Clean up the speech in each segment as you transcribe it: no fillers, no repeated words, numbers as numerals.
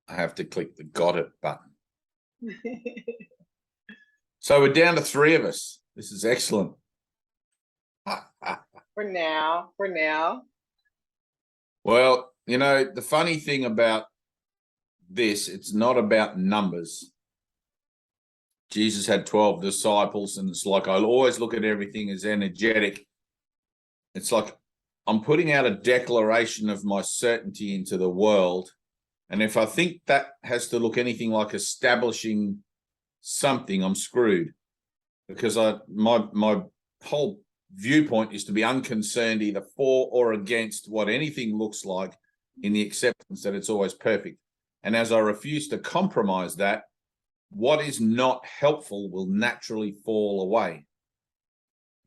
I have to click the got it button. So we're down to 3 of us. This is excellent. For now. Well, you know, the funny thing about this, it's not about numbers. Jesus had 12 disciples, and it's like I always look at everything as energetic. It's like I'm putting out a declaration of my certainty into the world. And if I think that has to look anything like establishing something, I'm screwed. Because my whole viewpoint is to be unconcerned either for or against what anything looks like, in the acceptance that it's always perfect. And as I refuse to compromise that, what is not helpful will naturally fall away.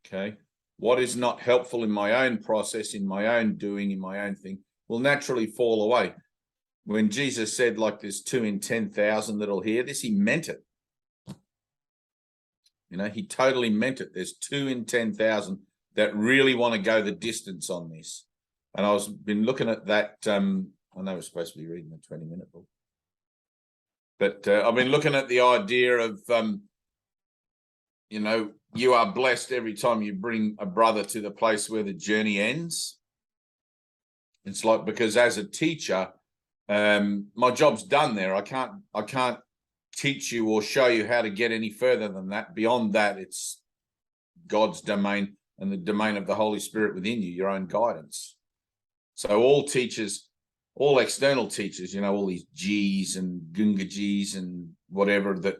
Okay. What is not helpful in my own process, in my own doing, in my own thing, will naturally fall away. When Jesus said, like, there's 2 in 10,000 that'll hear this, he meant it. You know, he totally meant it. There's 2 in 10,000 that really want to go the distance on this. And I was been looking at that. I know we're supposed to be reading the 20-minute book, but I've been looking at the idea of, you know, you are blessed every time you bring a brother to the place where the journey ends. It's like, because as a teacher, my job's done there. I can't teach you or show you how to get any further than that. Beyond that, it's God's domain and the domain of the Holy Spirit within you, your own guidance. So all teachers, all external teachers, you know, all these G's and Gunga G's and whatever that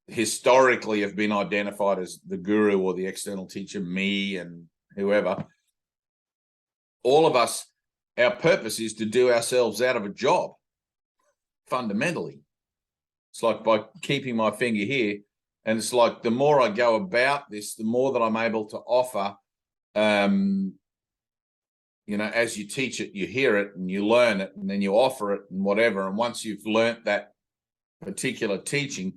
historically have been identified as the guru or the external teacher, me and whoever. All of us, our purpose is to do ourselves out of a job, fundamentally. It's like by keeping my finger here, and it's like the more I go about this, the more that I'm able to offer. You know, as you teach it, you hear it and you learn it, and then you offer it and whatever. And once you've learnt that particular teaching,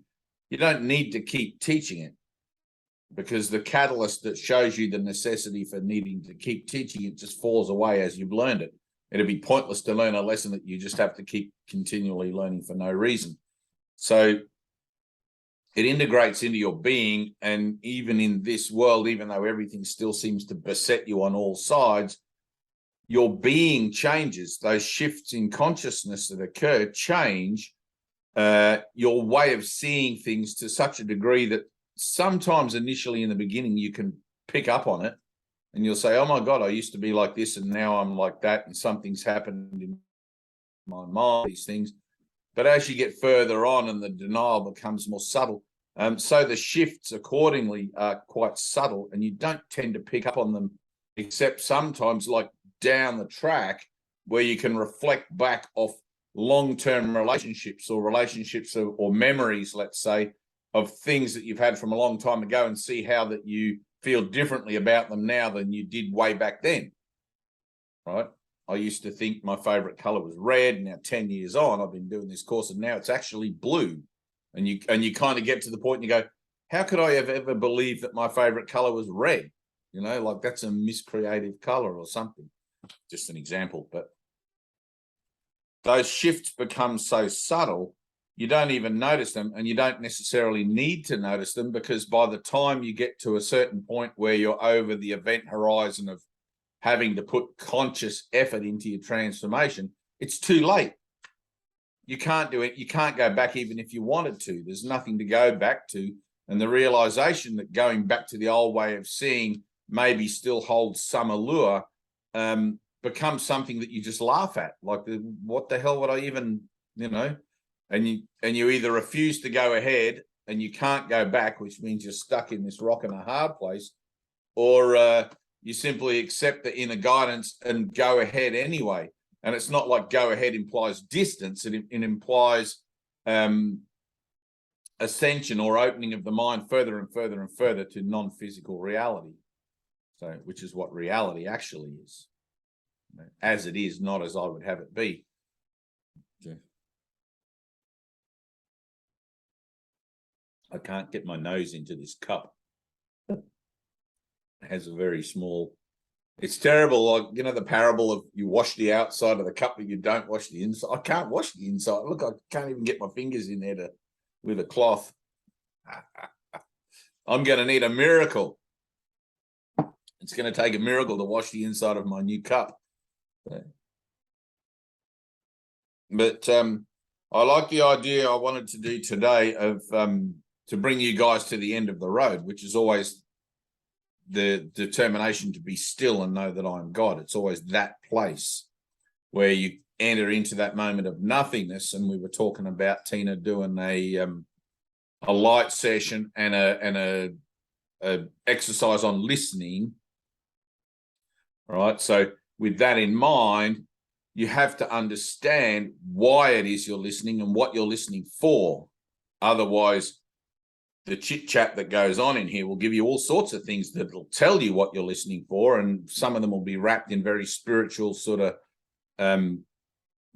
you don't need to keep teaching it, because the catalyst that shows you the necessity for needing to keep teaching it just falls away as you've learned it. It'd be pointless to learn a lesson that you just have to keep continually learning for no reason. So it integrates into your being. And even in this world, even though everything still seems to beset you on all sides, your being changes. Those shifts in consciousness that occur change your way of seeing things to such a degree that sometimes initially in the beginning you can pick up on it and you'll say, oh my God, I used to be like this and now I'm like that, and something's happened in my mind, these things. But as you get further on and the denial becomes more subtle, so the shifts accordingly are quite subtle, and you don't tend to pick up on them, except sometimes like down the track where you can reflect back off long-term relationships or memories, let's say, of things that you've had from a long time ago, and see how that you feel differently about them now than you did way back then, right? I used to think my favorite color was red. Now 10 years on, I've been doing this course, and now it's actually blue. And you kind of get to the point and you go, how could I have ever believed that my favorite color was red? You know, like that's a miscreated color or something. Just an example. But those shifts become so subtle, you don't even notice them, and you don't necessarily need to notice them, because by the time you get to a certain point where you're over the event horizon of having to put conscious effort into your transformation, it's too late. You can't do it. You can't go back even if you wanted to. There's nothing to go back to. And the realization that going back to the old way of seeing maybe still holds some allure becomes something that you just laugh at. Like, what the hell would I even, you know? And you either refuse to go ahead and you can't go back, which means you're stuck in this rock and a hard place, or you simply accept the inner guidance and go ahead anyway. And it's not like go ahead implies distance. It implies ascension or opening of the mind further and further and further to non-physical reality. So, which is what reality actually is. As it is, not as I would have it be. I can't get my nose into this cup. It has a very small It's terrible. Like, you know, the parable of you wash the outside of the cup, but you don't wash the inside. I can't wash the inside. Look, I can't even get my fingers in there with a cloth. I'm going to need a miracle. It's going to take a miracle to wash the inside of my new cup. But I like the idea I wanted to do today of to bring you guys to the end of the road, which is always the determination to be still and know that I'm God. It's always that place where you enter into that moment of nothingness. And we were talking about Tina doing a light session and a exercise on listening. Right. So with that in mind, you have to understand why it is you're listening and what you're listening for. Otherwise, the chit chat that goes on in here will give you all sorts of things that will tell you what you're listening for. And some of them will be wrapped in very spiritual sort of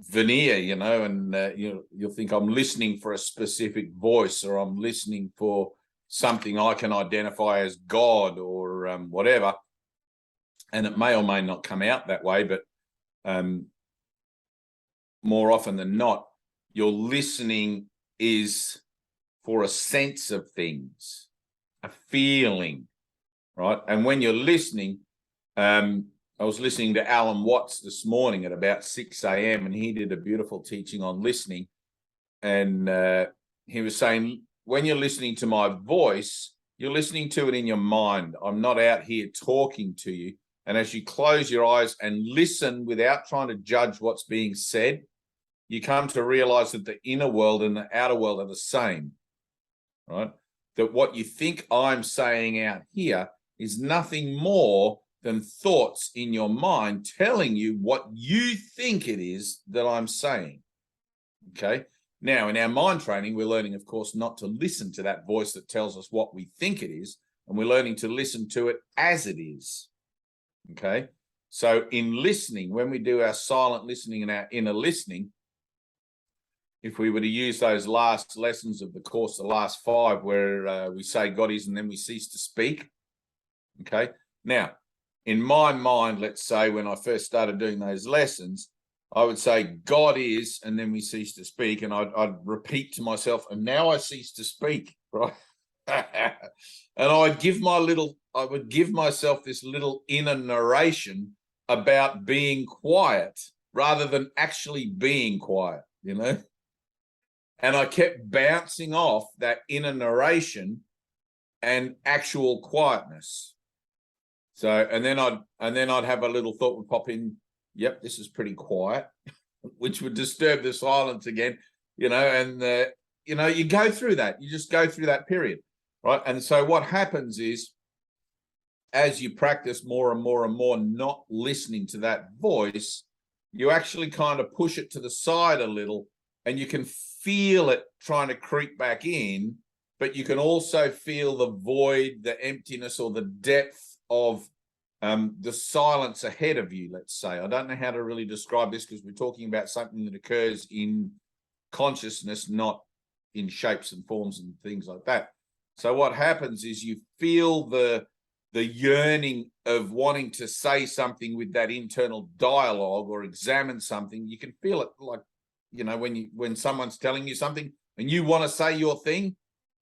veneer, you know, and you'll think I'm listening for a specific voice, or I'm listening for something I can identify as God, or whatever. And it may or may not come out that way, but more often than not, your listening is for a sense of things, a feeling, right? And when you're listening, I was listening to Alan Watts this morning at about 6 a.m. and he did a beautiful teaching on listening. And he was saying, when you're listening to my voice, you're listening to it in your mind. I'm not out here talking to you. And as you close your eyes and listen without trying to judge what's being said, you come to realize that the inner world and the outer world are the same, right? That what you think I'm saying out here is nothing more than thoughts in your mind telling you what you think it is that I'm saying, okay? Now, in our mind training, we're learning, of course, not to listen to that voice that tells us what we think it is, and we're learning to listen to it as it is, okay? So in listening, when we do our silent listening and our inner listening, if we were to use those last lessons of the course, the last 5, where we say God is and then we cease to speak, okay? Now, in my mind, let's say when I first started doing those lessons, I would say God is, and then we cease to speak, and I'd repeat to myself, and now I cease to speak, right? And I would give myself this little inner narration about being quiet rather than actually being quiet, you know? And I kept bouncing off that inner narration and actual quietness. So, and then I'd have a little thought would pop in, yep, this is pretty quiet, which would disturb the silence again, you know, and, you know, you go through that. You just go through that period, right? And so what happens is, as you practice more and more and more not listening to that voice, you actually kind of push it to the side a little, and you can feel it trying to creep back in, but you can also feel the void, the emptiness, or the depth of the silence ahead of you, let's say. I don't know how to really describe this because we're talking about something that occurs in consciousness, not in shapes and forms and things like that. So what happens is you feel the yearning of wanting to say something with that internal dialogue or examine something. You can feel it, like, you know, when someone's telling you something and you want to say your thing,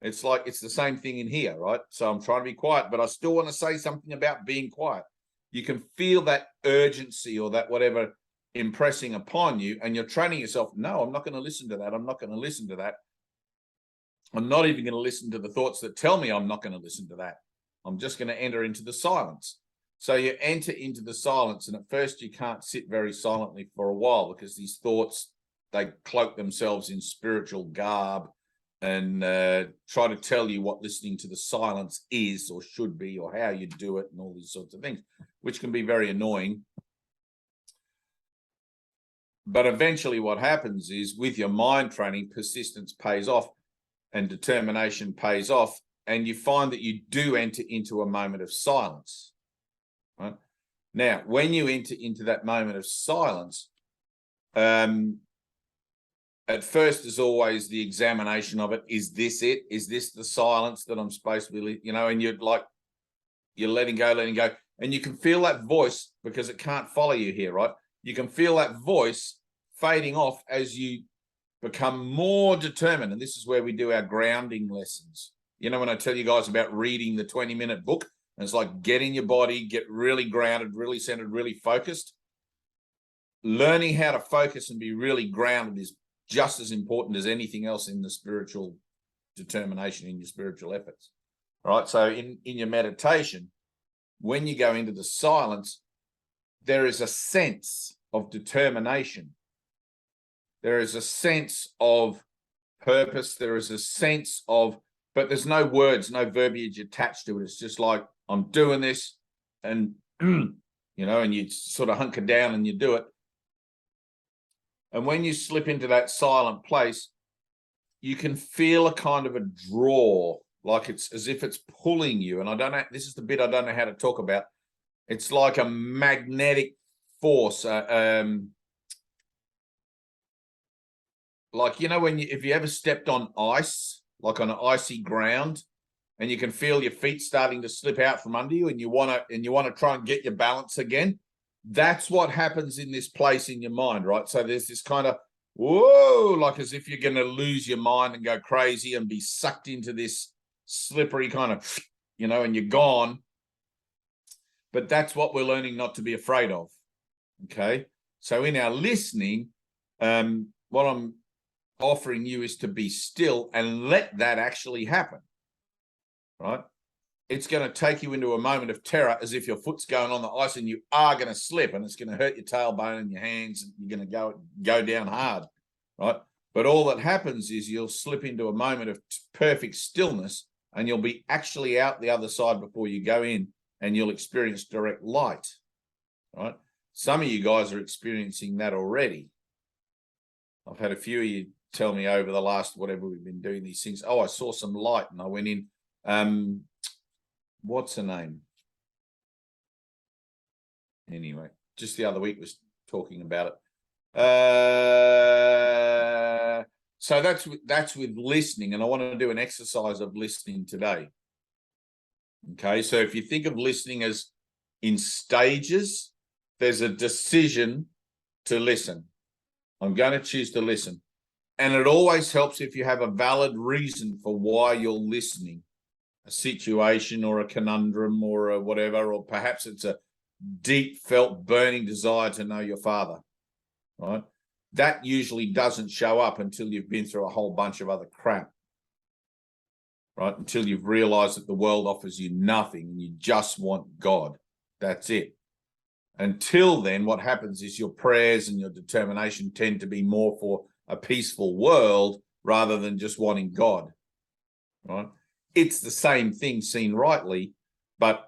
it's like it's the same thing in here, right? So I'm trying to be quiet, but I still want to say something about being quiet. You can feel that urgency or that whatever impressing upon you, and you're training yourself, no, I'm not going to listen to that. I'm not going to listen to that. I'm not even going to listen to the thoughts that tell me I'm not going to listen to that. I'm just going to enter into the silence. So you enter into the silence, and at first you can't sit very silently for a while because these thoughts, they cloak themselves in spiritual garb and try to tell you what listening to the silence is or should be or how you do it and all these sorts of things, which can be very annoying. But eventually what happens is, with your mind training, persistence pays off and determination pays off, and you find that you do enter into a moment of silence, right? Now, when you enter into that moment of silence, at first, there's always the examination of it. Is this it? Is this the silence that I'm supposed to be, you know, and you're letting go. And you can feel that voice, because it can't follow you here, right? You can feel that voice fading off as you become more determined. And this is where we do our grounding lessons. You know, when I tell you guys about reading the 20-minute book, and it's like get in your body, get really grounded, really centered, really focused. Learning how to focus and be really grounded is just as important as anything else in the spiritual determination, in your spiritual efforts. All right. So in your meditation, when you go into the silence, there is a sense of determination. There is a sense of purpose. There is a sense of, but there's no words, no verbiage attached to it. It's just like, I'm doing this, and, you know, and you sort of hunker down and you do it. And when you slip into that silent place, you can feel a kind of a draw, like it's as if it's pulling you. And I don't know, this is the bit I don't know how to talk about. It's like a magnetic force. Like, you know, when if you ever stepped on ice, like on an icy ground, and you can feel your feet starting to slip out from under you, and you want to try and get your balance again. That's what happens in this place in your mind, right? So there's this kind of, whoa, like as if you're going to lose your mind and go crazy and be sucked into this slippery kind of, you know, and you're gone. But that's what we're learning not to be afraid of. Okay. So in our listening, what I'm offering you is to be still and let that actually happen. Right? It's going to take you into a moment of terror, as if your foot's going on the ice and you are going to slip, and it's going to hurt your tailbone and your hands, and you're going to go down hard, right? But all that happens is you'll slip into a moment of perfect stillness, and you'll be actually out the other side before you go in, and you'll experience direct light, right? Some of you guys are experiencing that already. I've had a few of you tell me over the last, whatever we've been doing these things, oh, I saw some light and I went in. What's her name? Anyway, just the other week was talking about it. So that's with listening, and I want to do an exercise of listening today. Okay, so if you think of listening as in stages, there's a decision to listen. I'm going to choose to listen. And it always helps if you have a valid reason for why you're listening. A situation or a conundrum or a whatever, or perhaps it's a deep felt burning desire to know your father, right? That usually doesn't show up until you've been through a whole bunch of other crap, right? Until you've realized that the world offers you nothing and you just want God. That's it. Until then, what happens is your prayers and your determination tend to be more for a peaceful world rather than just wanting God, right? It's the same thing seen rightly, but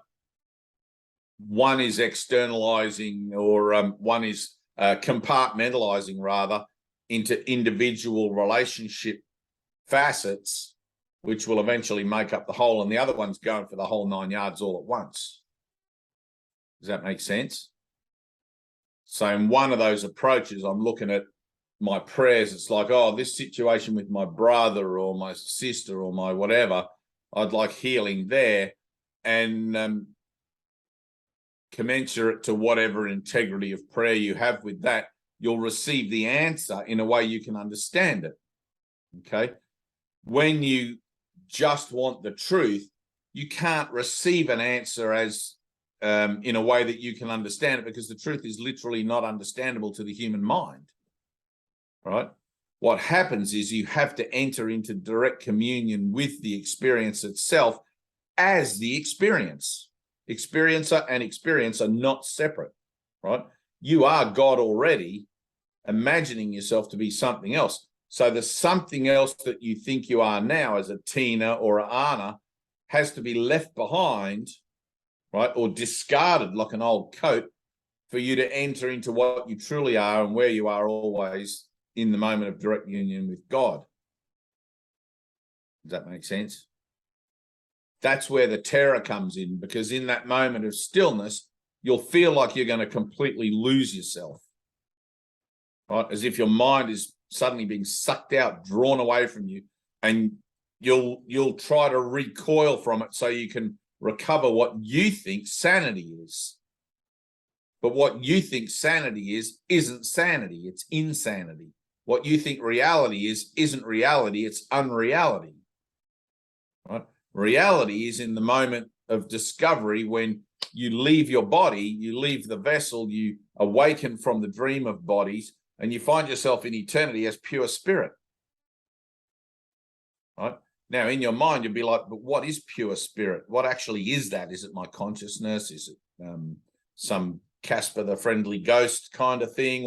one is externalizing, or one is compartmentalizing rather into individual relationship facets, which will eventually make up the whole, and the other one's going for the whole 9 yards all at once. Does that make sense? So in one of those approaches, I'm looking at my prayers. It's like, oh, this situation with my brother or my sister or my whatever, I'd like healing there, and commensurate to whatever integrity of prayer you have with that, you'll receive the answer in a way you can understand it. Okay. When you just want the truth, you can't receive an answer as in a way that you can understand it, because the truth is literally not understandable to the human mind. Right? What happens is you have to enter into direct communion with the experience itself as the experience. Experiencer and experience are not separate, right? You are God already, imagining yourself to be something else. So the something else that you think you are now as a Tina or a Anna has to be left behind, right? Or discarded like an old coat for you to enter into what you truly are and where you are always in the moment of direct union with God. Does that make sense? That's where the terror comes in, because in that moment of stillness, you'll feel like you're going to completely lose yourself, right? As if your mind is suddenly being sucked out, drawn away from you, and you'll try to recoil from it so you can recover what you think sanity is. But what you think sanity is isn't sanity, it's insanity. What you think reality is isn't reality, it's unreality. Right? Reality is in the moment of discovery when you leave your body, you leave the vessel, you awaken from the dream of bodies, and you find yourself in eternity as pure spirit. Right? Now, in your mind, you'll be like, but what is pure spirit? What actually is that? Is it my consciousness? Is it some Casper the Friendly Ghost kind of thing?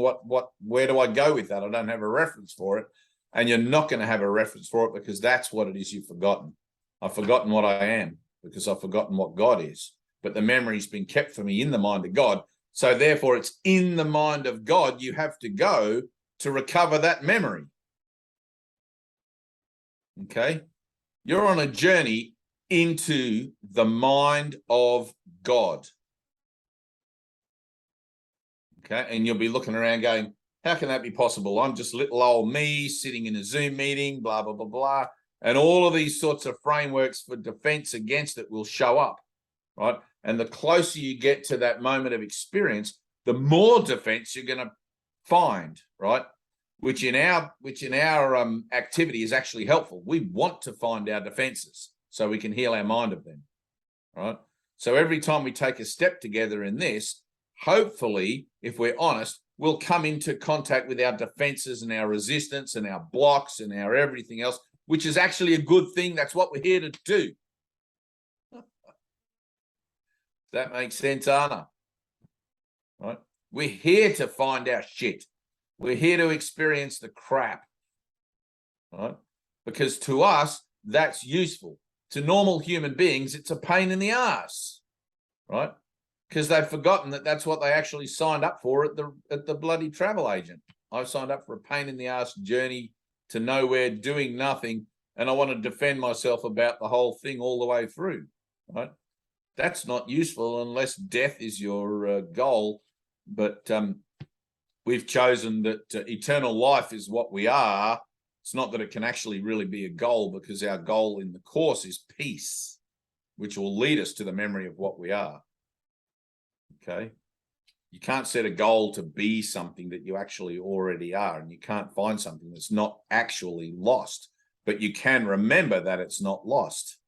Where do I go with that? I don't have a reference for it. And you're not going to have a reference for it because that's what it is you've forgotten. I've forgotten what I am because I've forgotten what God is. But the memory's been kept for me in the mind of God. So therefore, it's in the mind of God you have to go to recover that memory. Okay? You're on a journey into the mind of God. Okay? And you'll be looking around going, how can that be possible? I'm just little old me sitting in a Zoom meeting, blah, blah, blah, blah. And all of these sorts of frameworks for defense against it will show up, right? And the closer you get to that moment of experience, the more defense you're going to find, right? Which in our activity is actually helpful. We want to find our defenses so we can heal our mind of them, right? So every time we take a step together in this, hopefully, if we're honest, we'll come into contact with our defenses and our resistance and our blocks and our everything else, which is actually a good thing. That's what we're here to do. That makes sense, Anna? Right? We're here to find our shit. We're here to experience the crap, right? Because to us, that's useful. To normal human beings, it's a pain in the ass, right? Because they've forgotten that that's what they actually signed up for at the bloody travel agent. I signed up for a pain in the ass journey to nowhere, doing nothing, and I want to defend myself about the whole thing all the way through, right? That's not useful unless death is your goal. But we've chosen that eternal life is what we are. It's not that it can actually really be a goal, because our goal in the course is peace, which will lead us to the memory of what we are. Okay? You can't set a goal to be something that you actually already are, and you can't find something that's not actually lost, but you can remember that it's not lost.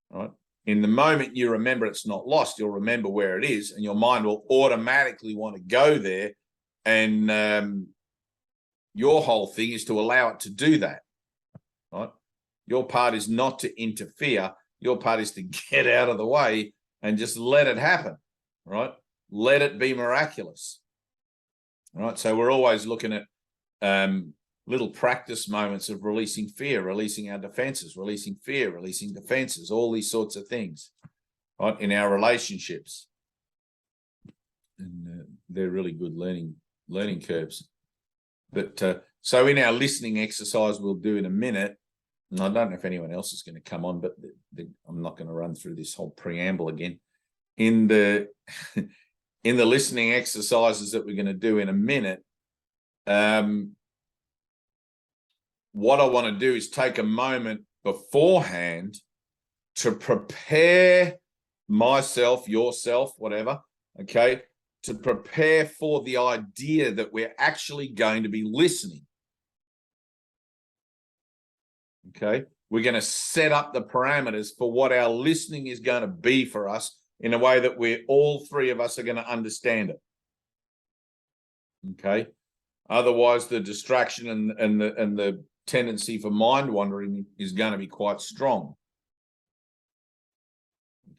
Right? In the moment you remember it's not lost, you'll remember where it is, and your mind will automatically want to go there. And your whole thing is to allow it to do that. Right? Your part is not to interfere. Your part is to get out of the way and just let it happen. Right? Let it be miraculous. Right? So we're always looking at little practice moments of releasing fear, releasing our defenses, releasing fear, releasing defenses, all these sorts of things, right, in our relationships. And they're really good learning curves. But so in our listening exercise we'll do in a minute, and I don't know if anyone else is going to come on, but I'm not going to run through this whole preamble again. In the in the listening exercises that we're going to do in a minute, what I want to do is take a moment beforehand to prepare myself, yourself, whatever, okay, to prepare for the idea that we're actually going to be listening. Okay, we're going to set up the parameters for what our listening is going to be for us in a way that all three of us are going to understand it. Okay, otherwise the distraction and the tendency for mind wandering is going to be quite strong.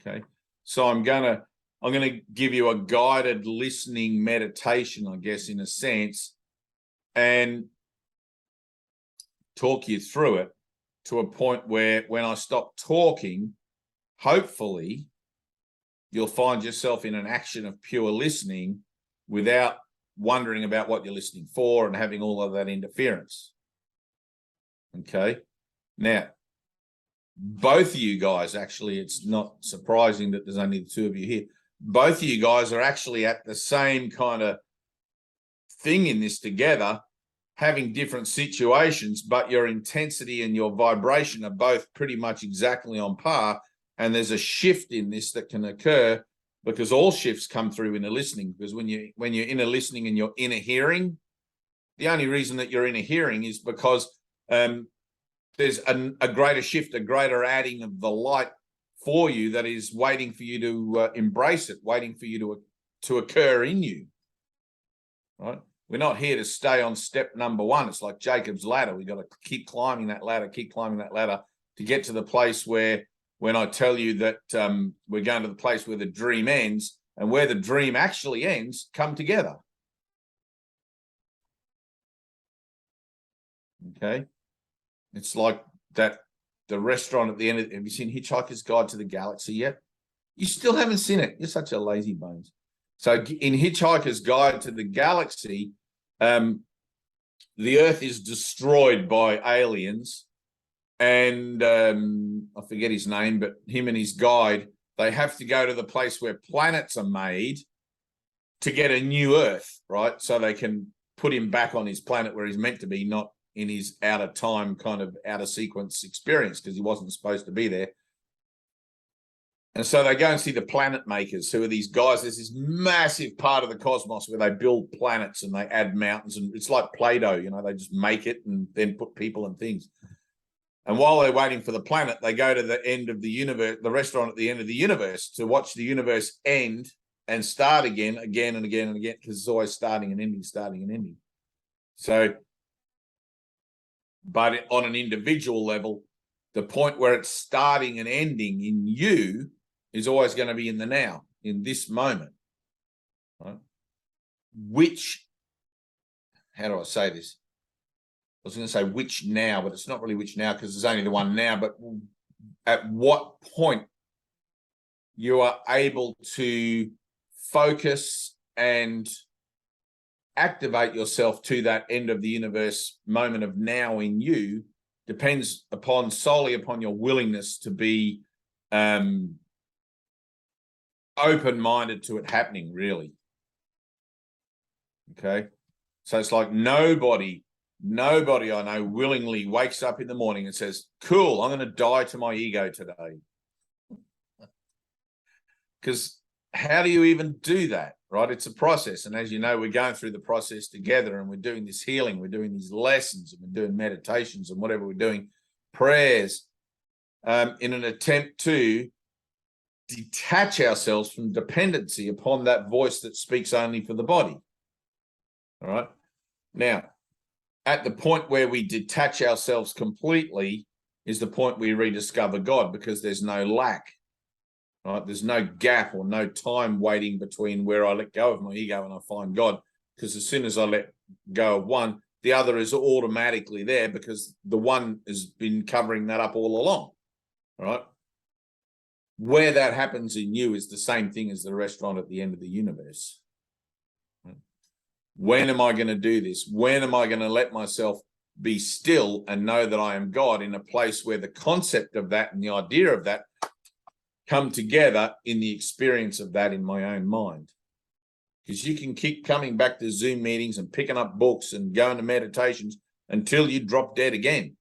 Okay, so I'm going to give you a guided listening meditation, I guess, in a sense, and talk you through it to a point where when I stop talking, hopefully you'll find yourself in an action of pure listening without wondering about what you're listening for and having all of that interference. Okay, now both of you guys, actually, it's not surprising that there's only the two of you here. Both of you guys are actually at the same kind of thing in this together, having different situations, but your intensity and your vibration are both pretty much exactly on par. And there's a shift in this that can occur because all shifts come through inner listening. Because when you're inner listening and you're inner hearing, the only reason that you're inner hearing is because there's a greater shift, a greater adding of the light for you that is waiting for you to embrace it, waiting for you to occur in you. Right? We're not here to stay on step number one. It's like Jacob's ladder. We've got to keep climbing that ladder to get to the place where, when I tell you that we're going to the place where the dream ends and where the dream actually ends, come together. Okay. It's like that, the restaurant at the end of, have you seen Hitchhiker's Guide to the Galaxy yet? You still haven't seen it. You're such a lazy bones. So in Hitchhiker's Guide to the Galaxy, the Earth is destroyed by aliens, and I forget his name, but him and his guide, they have to go to the place where planets are made to get a new Earth, right? So they can put him back on his planet where he's meant to be, not in his out of time kind of out of sequence experience, because he wasn't supposed to be there. And so they go and see the planet makers, who are these guys. There's this massive part of the cosmos where they build planets and they add mountains, and it's like Play-Doh, you know, they just make it and then put people and things. And while they're waiting for the planet, they go to the end of the universe, the restaurant at the end of the universe, to watch the universe end and start again and again, because it's always starting and ending. So, but on an individual level, the point where it's starting and ending in you is always going to be in the now, in this moment. Right? Which, how do I say this? I was going to say which now, but it's not really which now, because there's only the one now. But at what point you are able to focus and activate yourself to that end of the universe moment of now in you depends solely upon your willingness to be open-minded to it happening, really. Okay. So it's like nobody I know willingly wakes up in the morning and says, cool, I'm going to die to my ego today. Because how do you even do that, right? It's a process. And as you know, we're going through the process together, and we're doing this healing, we're doing these lessons, and we're doing meditations and whatever we're doing, prayers, in an attempt to detach ourselves from dependency upon that voice that speaks only for the body. All right. Now, at the point where we detach ourselves completely is the point we rediscover God, because there's no lack. Right? There's no gap or no time waiting between where I let go of my ego and I find God, because as soon as I let go of one, the other is automatically there, because the one has been covering that up all along. All right. Where that happens in you is the same thing as the restaurant at the end of the universe. When am I going to do this? When am I going to let myself be still and know that I am God, in a place where the concept of that and the idea of that come together in the experience of that in my own mind? Because you can keep coming back to Zoom meetings and picking up books and going to meditations until you drop dead again.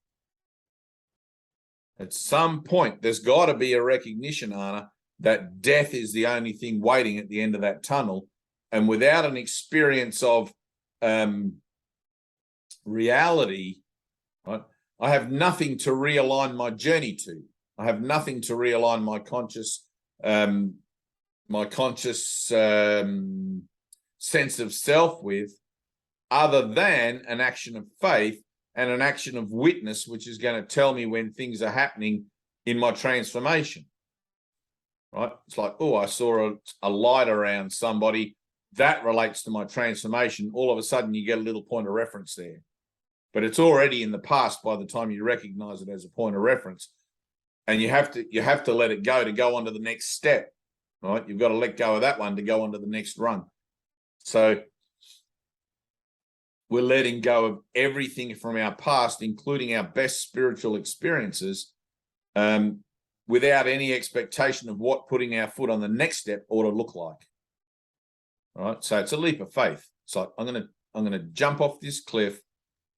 At some point, there's got to be a recognition, Anna, that death is the only thing waiting at the end of that tunnel. And without an experience of reality, right, I have nothing to realign my journey to. I have nothing to realign my conscious sense of self with, other than an action of faith and an action of witness, which is going to tell me when things are happening in my transformation. Right? It's like, oh, I saw a light around somebody. That relates to my transformation. All of a sudden, you get a little point of reference there. But it's already in the past by the time you recognize it as a point of reference. And you have to let it go to go on to the next step. Right? You've got to let go of that one to go on to the next run. So we're letting go of everything from our past, including our best spiritual experiences, without any expectation of what putting our foot on the next step ought to look like. All right. So it's a leap of faith. It's like, I'm gonna jump off this cliff,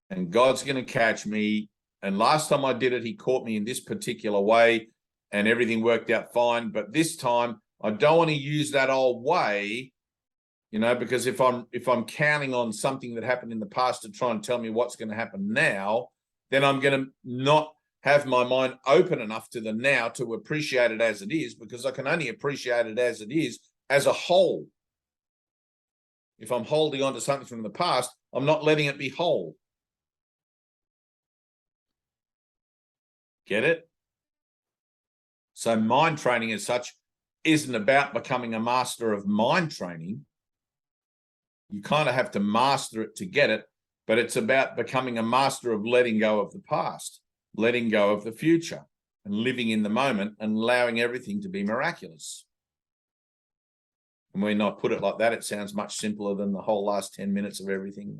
and God's gonna catch me. And last time I did it, he caught me in this particular way. and everything worked out fine. But this time I don't want to use that old way, you know, because if I'm counting on something that happened in the past to try and tell me what's going to happen now, then I'm going to not have my mind open enough to the now to appreciate it as it is, because I can only appreciate it as it is as a whole. If I'm holding on to something from the past, I'm not letting it be whole. Get it? So mind training as such isn't about becoming a master of mind training. You kind of have to master it to get it, but it's about becoming a master of letting go of the past, letting go of the future, and living in the moment and allowing everything to be miraculous. And when I put it like that, it sounds much simpler than the whole last 10 minutes of everything.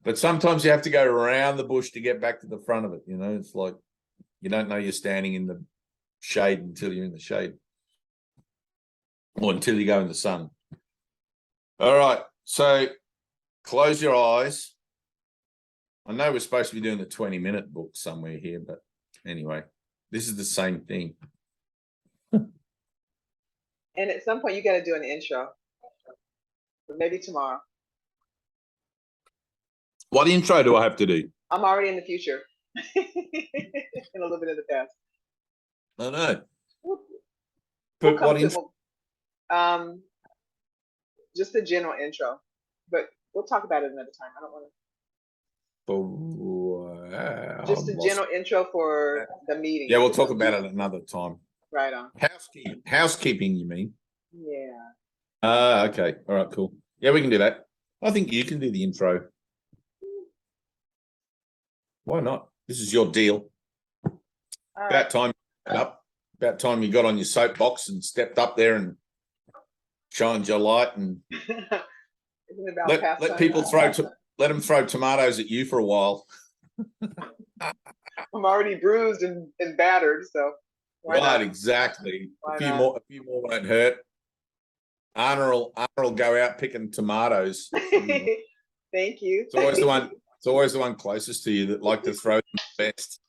But sometimes you have to go around the bush to get back to the front of it. You know, it's like you don't know you're standing in the shade until you're in the shade, or until you go in the sun. All right, so close your eyes. I know we're supposed to be doing the 20-minute book somewhere here, but anyway, this is the same thing. And at some point, you got to do an intro. But maybe tomorrow. What intro do I have to do? I'm already in the future. And a little bit of the past. I know. But what intro? Just a general intro. But we'll talk about it another time. I don't want to. Wow, just a general intro for the meeting. Yeah, we'll talk about it another time. Right on. Housekeeping, you mean? Yeah. Okay. All right, cool. Yeah, we can do that. I think you can do the intro. Why not? This is your deal. About time you got on your soapbox and stepped up there and shined your light and let people let them throw tomatoes at you for a while. I'm already bruised and battered, so why not? Exactly. A few more won't hurt. Anna will go out picking tomatoes. Thank you. It's always the one closest to you that like to throw them best.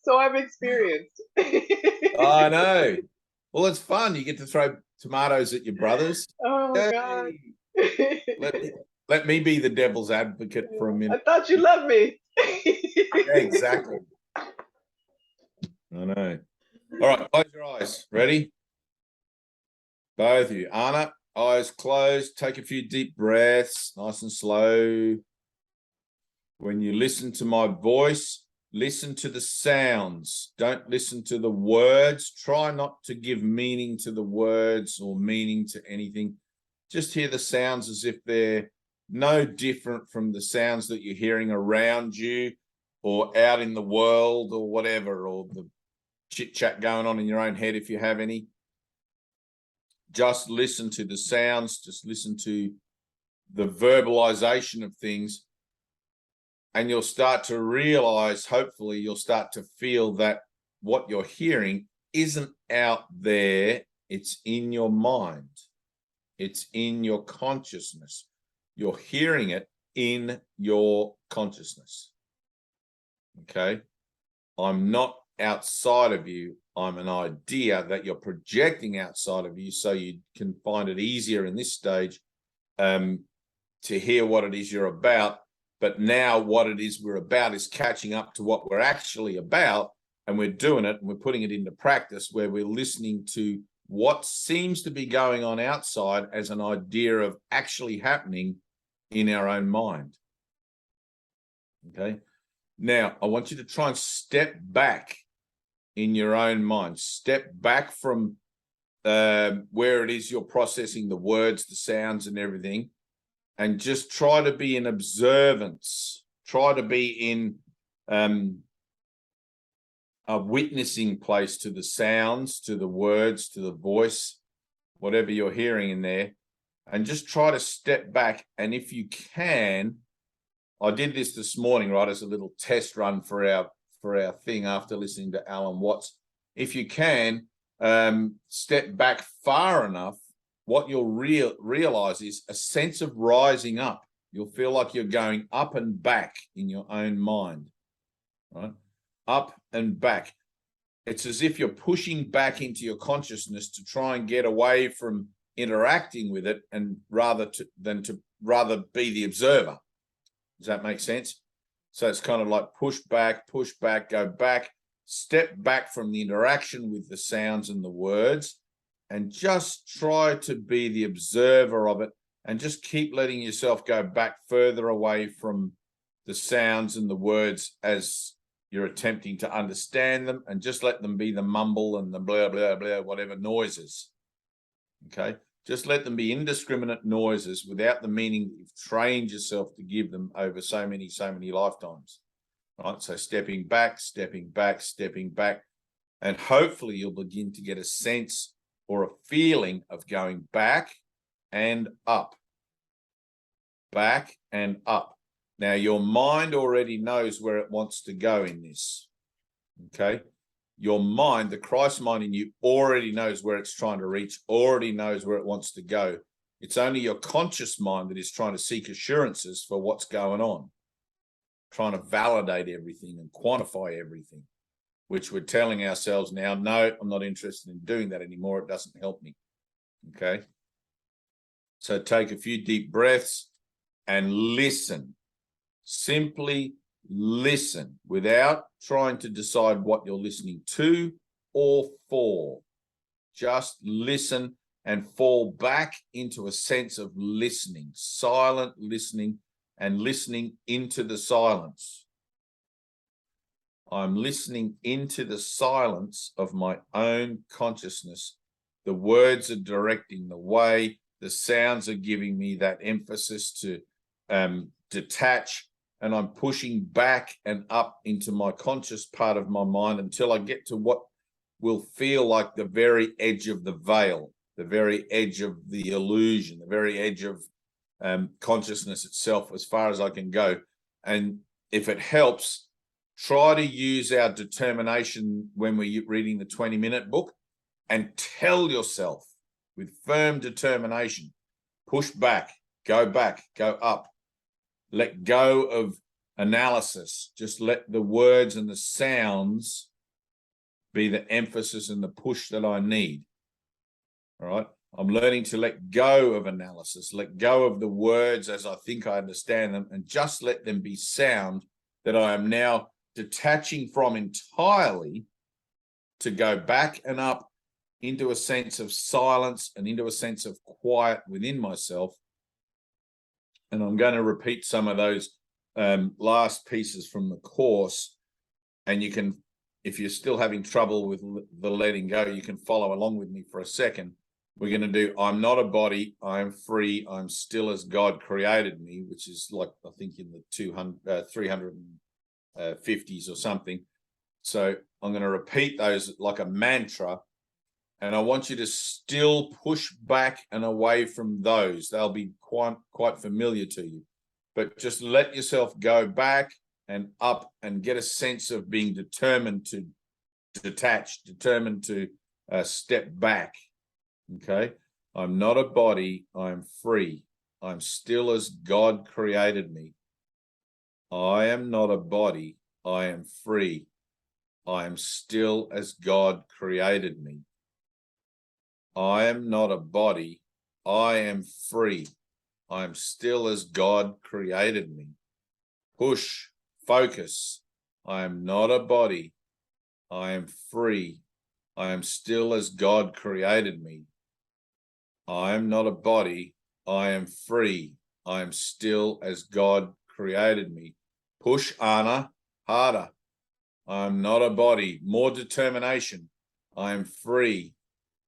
So I've experienced. I know. Well, it's fun. You get to throw tomatoes at your brothers. Oh my God. Let me be the devil's advocate for a minute. I thought you loved me. Yeah, exactly. I know. All right, close your eyes. Ready? Both of you. Anna, eyes closed. Take a few deep breaths, nice and slow. When you listen to my voice, listen to the sounds. Don't listen to the words. Try not to give meaning to the words or meaning to anything. Just hear the sounds as if they're no different from the sounds that you're hearing around you or out in the world or whatever, or the chit-chat going on in your own head if you have any. Just listen to the sounds. Just listen to the verbalization of things. And you'll start to realize, hopefully, you'll start to feel that what you're hearing isn't out there. It's in your mind. It's in your consciousness. You're hearing it in your consciousness. Okay? I'm not outside of you. I'm an idea that you're projecting outside of you, so you can find it easier in this stage to hear what it is you're about. But now what it is we're about is catching up to what we're actually about, and we're doing it and we're putting it into practice where we're listening to what seems to be going on outside as an idea of actually happening in our own mind. Okay. Now, I want you to try and step back in your own mind. Step back from where it is you're processing the words, the sounds and everything, and just try to be in observance. Try to be in a witnessing place to the sounds, to the words, to the voice, whatever you're hearing in there, and just try to step back. And if you can, I did this morning, right, as a little test run for our thing after listening to Alan Watts. If you can, step back far enough, what you'll realize is a sense of rising up. You'll feel like you're going up and back in your own mind, right? up and back. It's as if you're pushing back into your consciousness to try and get away from interacting with it, and rather be the observer. Does that make sense? So it's kind of like push back, go back, step back from the interaction with the sounds and the words, and just try to be the observer of it, and just keep letting yourself go back further away from the sounds and the words as you're attempting to understand them, and just let them be the mumble and the blah, blah, blah, whatever noises. Okay? Just let them be indiscriminate noises without the meaning that you've trained yourself to give them over so many lifetimes. Right? So stepping back, and hopefully you'll begin to get a sense or a feeling of going back and up. Back and up. Now, your mind already knows where it wants to go in this. Okay? Your mind, the Christ mind in you, already knows where it's trying to reach, already knows where it wants to go. It's only your conscious mind that is trying to seek assurances for what's going on, trying to validate everything and quantify everything, which we're telling ourselves now, no, I'm not interested in doing that anymore. It doesn't help me. Okay? So take a few deep breaths and listen. Simply listen without trying to decide what you're listening to or for. Just listen and fall back into a sense of listening, silent listening, and listening into the silence. I'm listening into the silence of my own consciousness. The words are directing the way. The sounds are giving me that emphasis to detach, and I'm pushing back and up into my conscious part of my mind until I get to what will feel like the very edge of the veil, the very edge of the illusion, the very edge of consciousness itself, as far as I can go. And if it helps, try to use our determination when we're reading the 20-minute book, and tell yourself with firm determination, push back, go up. Let go of analysis. Just let the words and the sounds be the emphasis and the push that I need. All right. I'm learning to let go of analysis, let go of the words as I think I understand them, and just let them be sound that I am now detaching from entirely, to go back and up into a sense of silence and into a sense of quiet within myself. And I'm going to repeat some of those last pieces from the course. And you can, if you're still having trouble with the letting go, you can follow along with me for a second. We're going to do, I'm not a body, I am free, I'm still as God created me, which is like, I think in the 350s or something. So I'm going to repeat those like a mantra. And I want you to still push back and away from those. They'll be quite familiar to you. But just let yourself go back and up and get a sense of being determined to detach, determined to step back. Okay? I'm not a body. I'm free. I'm still as God created me. I am not a body. I am free. I am still as God created me. I am not a body. I am free. I am still as God created me. Push, focus. I am not a body. I am free. I am still as God created me. I am not a body. I am free. I am still as God created me. Push, Anna, harder. I am not a body. More determination. I am free.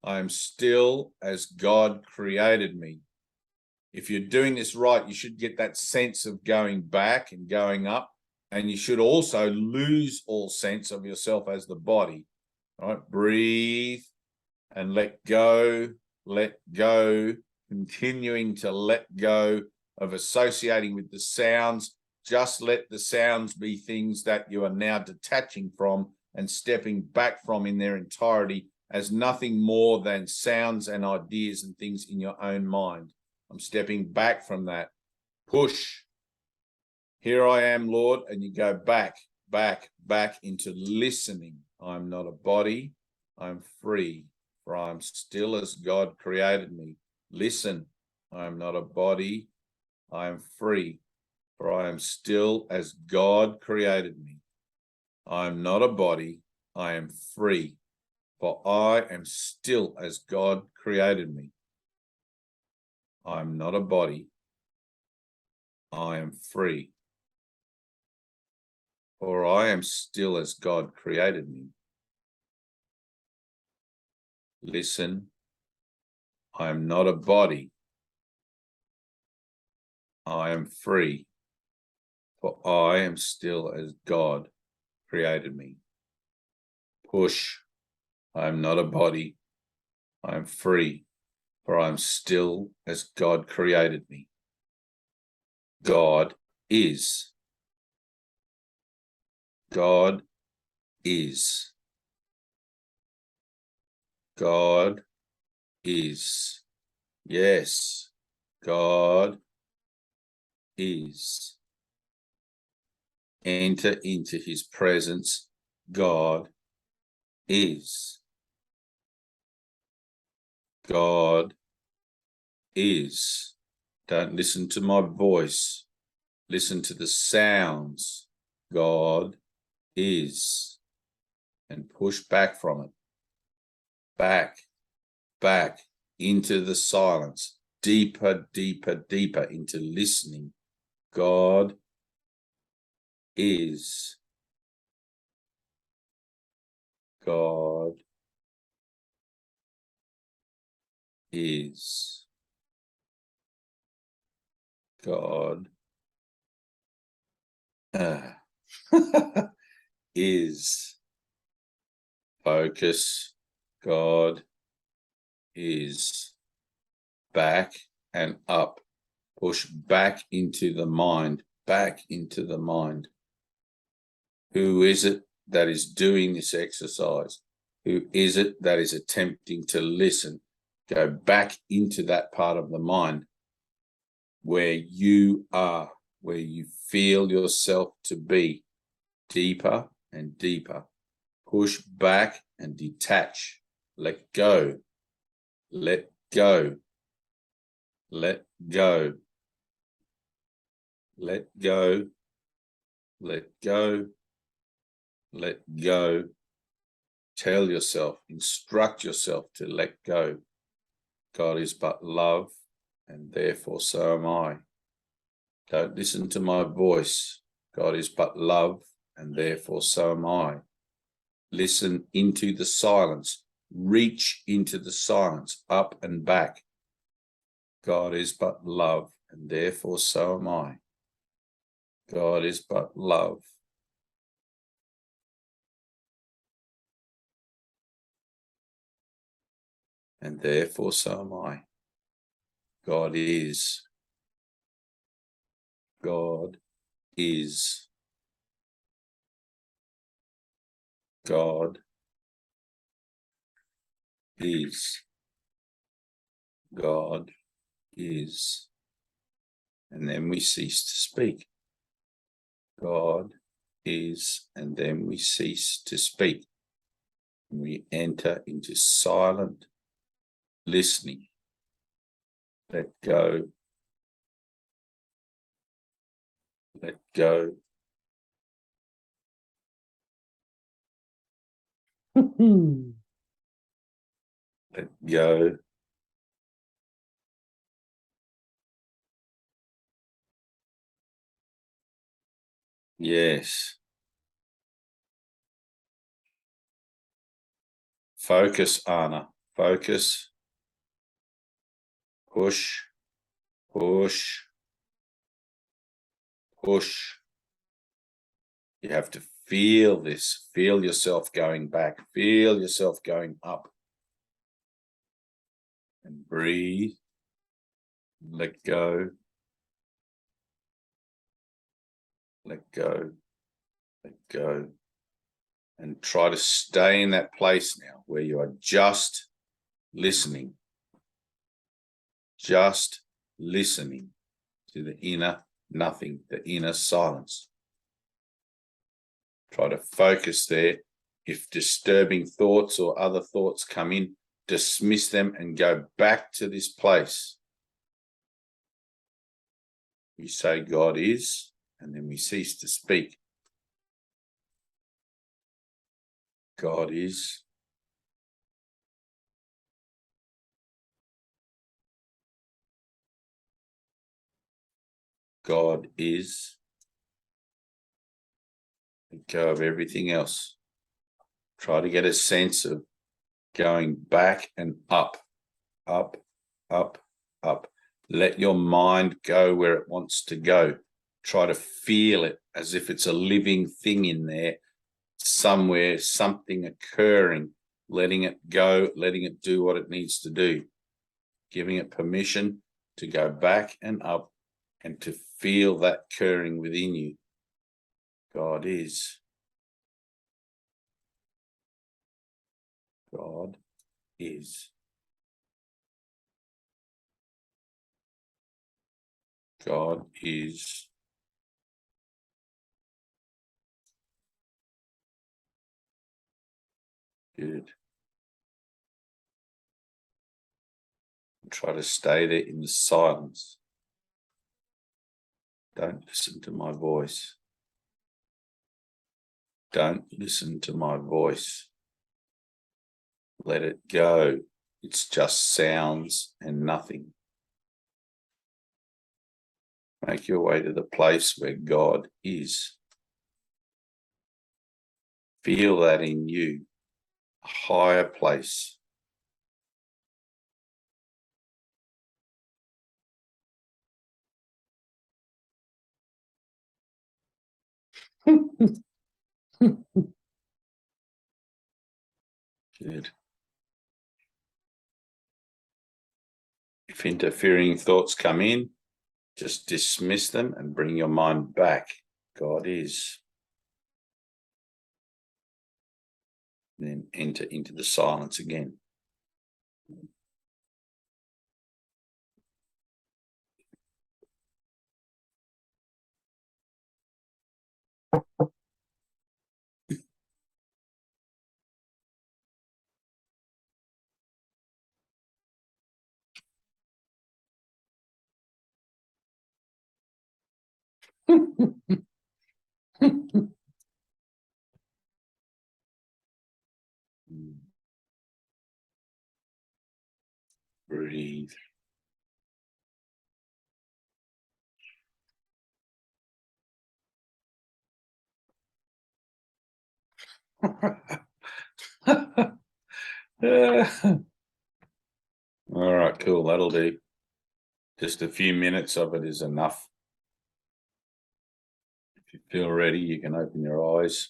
I am still as God created me. If you're doing this right, you should get that sense of going back and going up, and you should also lose all sense of yourself as the body. All right, breathe and let go, continuing to let go of associating with the sounds. Just let the sounds be things that you are now detaching from and stepping back from in their entirety, as nothing more than sounds and ideas and things in your own mind. I'm stepping back from that. Push. Here I am, Lord, and you go back. back into listening. I'm not a body, I'm free, for I'm still as God created me. Listen, I'm not a body, I am free, for I am still as God created me. I am not a body, I am free, for I am still as God created me. I am not a body, I am free, for I am still as God created me. Listen, I am not a body, I am free, for I am still as God created me. Push, I am not a body, I am free, for I am still as God created me. God is. God is. God is. Yes, God is. Enter into his presence. God is. God is. Don't listen to my voice. Listen to the sounds. God is. And push back from it. Back into the silence. Deeper into listening. God is. God is. God is. Focus. God is. Back and up. Push back into the mind. Back into the mind. Who is it that is doing this exercise? Who is it that is attempting to listen? Go back into that part of the mind where you are, where you feel yourself to be. Deeper and deeper. Push back and detach. Let go. Let go. Let go. Let go. Let go. Let go. Tell yourself, instruct yourself to let go. God is but love, and therefore so am I. Don't listen to my voice. God is but love, and therefore so am I. Listen into the silence. Reach into the silence, up and back. God is but love, and therefore so am I. God is but love. And therefore so am I. God is. God is. God is. God is. And then we cease to speak. God is, and then we cease to speak. We enter into silent listening. Let go. Let go. Let go. Yes. Focus, Anna. Focus. Push. Push. Push. You have to feel this. Feel yourself going back. Feel yourself going up. And breathe. Let go. Let go. Let go. And try to stay in that place now where you are just listening. Just listening to the inner nothing, the inner silence. Try to focus there. If disturbing thoughts or other thoughts come in, dismiss them and go back to this place. We say God is, and then we cease to speak. God is. God is. Let go of everything else. Try to get a sense of going back and up, up, up, up. Let your mind go where it wants to go. Try to feel it as if it's a living thing in there, somewhere, something occurring, letting it go, letting it do what it needs to do, giving it permission to go back and up and to feel that occurring within you. God is. God is. God is. Good. Try to stay there in the silence. Don't listen to my voice. Don't listen to my voice. Let it go. It's just sounds and nothing. Make your way to the place where God is. Feel that in you, a higher place. Good. If interfering thoughts come in, just dismiss them and bring your mind back. God is. Then enter into the silence again. Breathe. All right, cool. That'll do. Just a few minutes of it is enough. If you feel ready, you can open your eyes.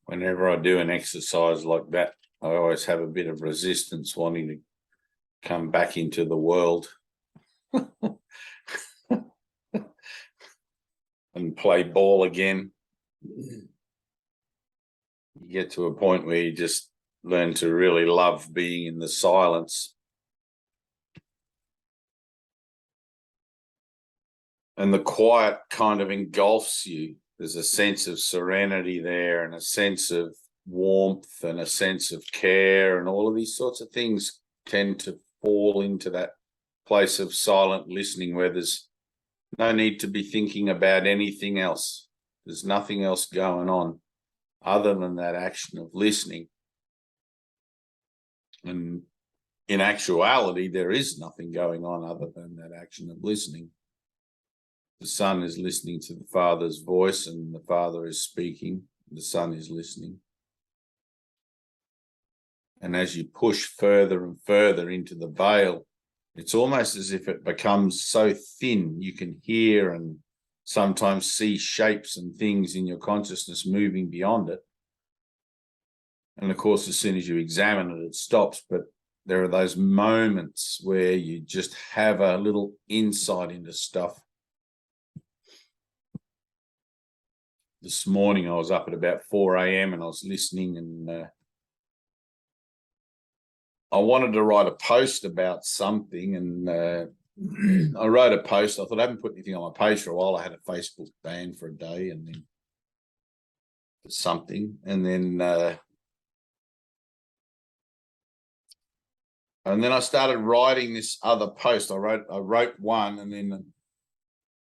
Whenever I do an exercise like that, I always have a bit of resistance wanting to come back into the world and play ball again. You get to a point where you just learn to really love being in the silence And the quiet kind of engulfs you. There's a sense of serenity there, and a sense of warmth, and a sense of care, and all of these sorts of things tend to fall into that place of silent listening where there's no need to be thinking about anything else. There's nothing else going on other than that action of listening. And in actuality, there is nothing going on other than that action of listening. The Son is listening to the Father's voice, and the Father is speaking. The Son is listening. And as you push further and further into the veil, it's almost as if it becomes so thin you can hear and sometimes see shapes and things in your consciousness moving beyond it. And of course, as soon as you examine it, it stops. But there are those moments where you just have a little insight into stuff. This morning, I was up at about 4 a.m. and I was listening, and I wanted to write a post about something, and I wrote a post. I thought I haven't put anything on my page for a while. I had a Facebook ban for a day, and then something, and then I started writing this other post. I wrote one, and then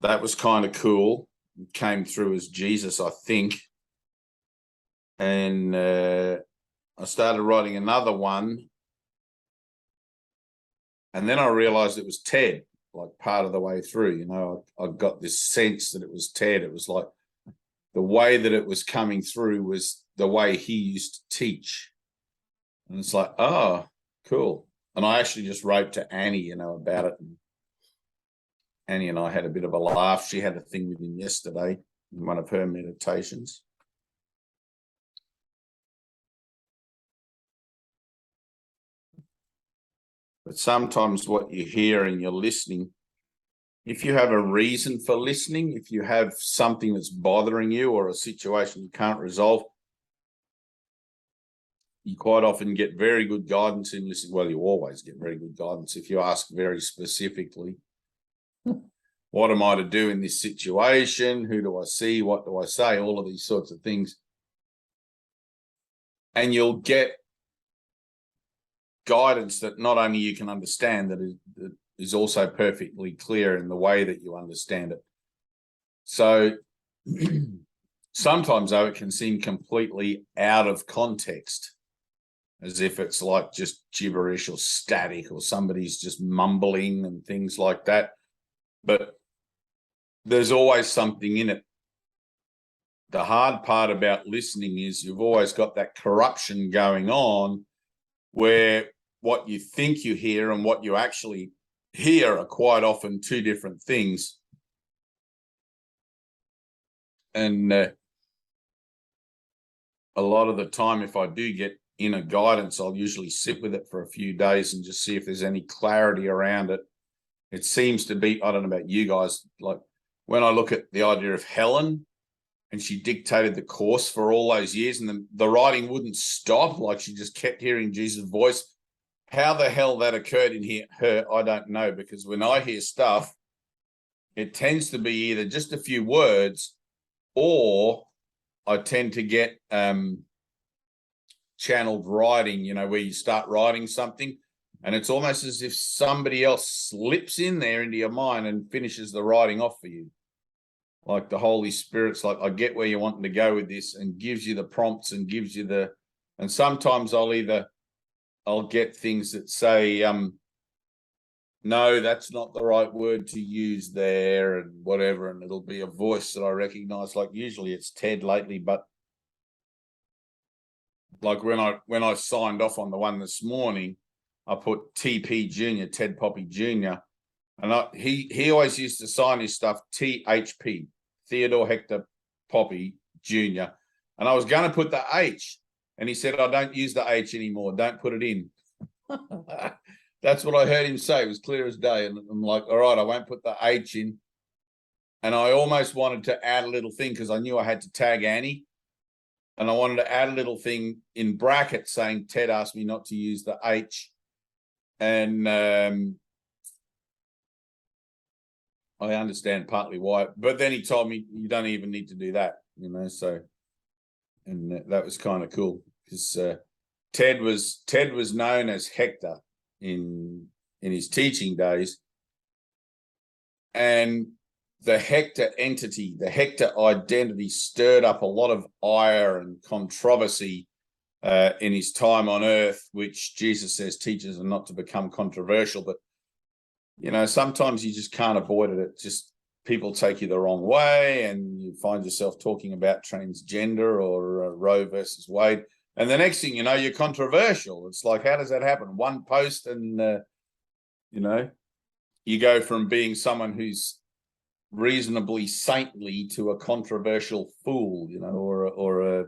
that was kind of cool. It came through as Jesus, I think, and I started writing another one. And then I realized it was Ted, like part of the way through. You know, I got this sense that it was Ted. It was like the way that it was coming through was the way he used to teach. And it's like, oh, cool. And I actually just wrote to Annie, you know, about it. And Annie and I had a bit of a laugh. She had a thing with him yesterday in one of her meditations. But sometimes what you hear and you're listening, if you have a reason for listening, if you have something that's bothering you or a situation you can't resolve, you quite often get very good guidance in listening. Well, you always get very good guidance if you ask very specifically, what am I to do in this situation? Who do I see? What do I say? All of these sorts of things. And you'll get guidance that not only you can understand, that is also perfectly clear in the way that you understand it. So sometimes, though, it can seem completely out of context, as if it's like just gibberish or static, or somebody's just mumbling and things like that. But there's always something in it. The hard part about listening is you've always got that corruption going on, where what you think you hear and what you actually hear are quite often two different things. And a lot of the time, if I do get inner guidance, I'll usually sit with it for a few days and just see if there's any clarity around it. It seems to be, I don't know about you guys, like when I look at the idea of Helen, and she dictated the course for all those years, and the writing wouldn't stop, like she just kept hearing Jesus' voice. How the hell that occurred in her, I don't know, because when I hear stuff, it tends to be either just a few words, or I tend to get channeled writing, you know, where you start writing something, and it's almost as if somebody else slips in there into your mind and finishes the writing off for you. Like the Holy Spirit's like, I get where you're wanting to go with this, and gives you the prompts and gives you and sometimes I'll get things that say, no, that's not the right word to use there, and whatever, and it'll be a voice that I recognize. Like usually it's Ted lately, but like when I signed off on the one this morning, I put TP Jr., Ted Poppy Jr., and he always used to sign his stuff THP, Theodore Hector Poppy Jr., and I was going to put the H, and he said, I don't use the H anymore, don't put it in. That's what I heard him say. It was clear as day. And I'm like, all right, I won't put the H in. And I almost wanted to add a little thing, because I knew I had to tag Annie, and I wanted to add a little thing in brackets saying Ted asked me not to use the H. And I understand partly why, but then he told me you don't even need to do that, so, and that was kind of cool because Ted was known as Hector in his teaching days, and the Hector entity, the Hector identity stirred up a lot of ire and controversy in his time on earth, which Jesus says teachers are not to become controversial, but sometimes you just can't avoid it. It just, people take you the wrong way and you find yourself talking about transgender or Roe versus Wade. And the next thing you know, you're controversial. It's like, how does that happen? One post and, you go from being someone who's reasonably saintly to a controversial fool, or a,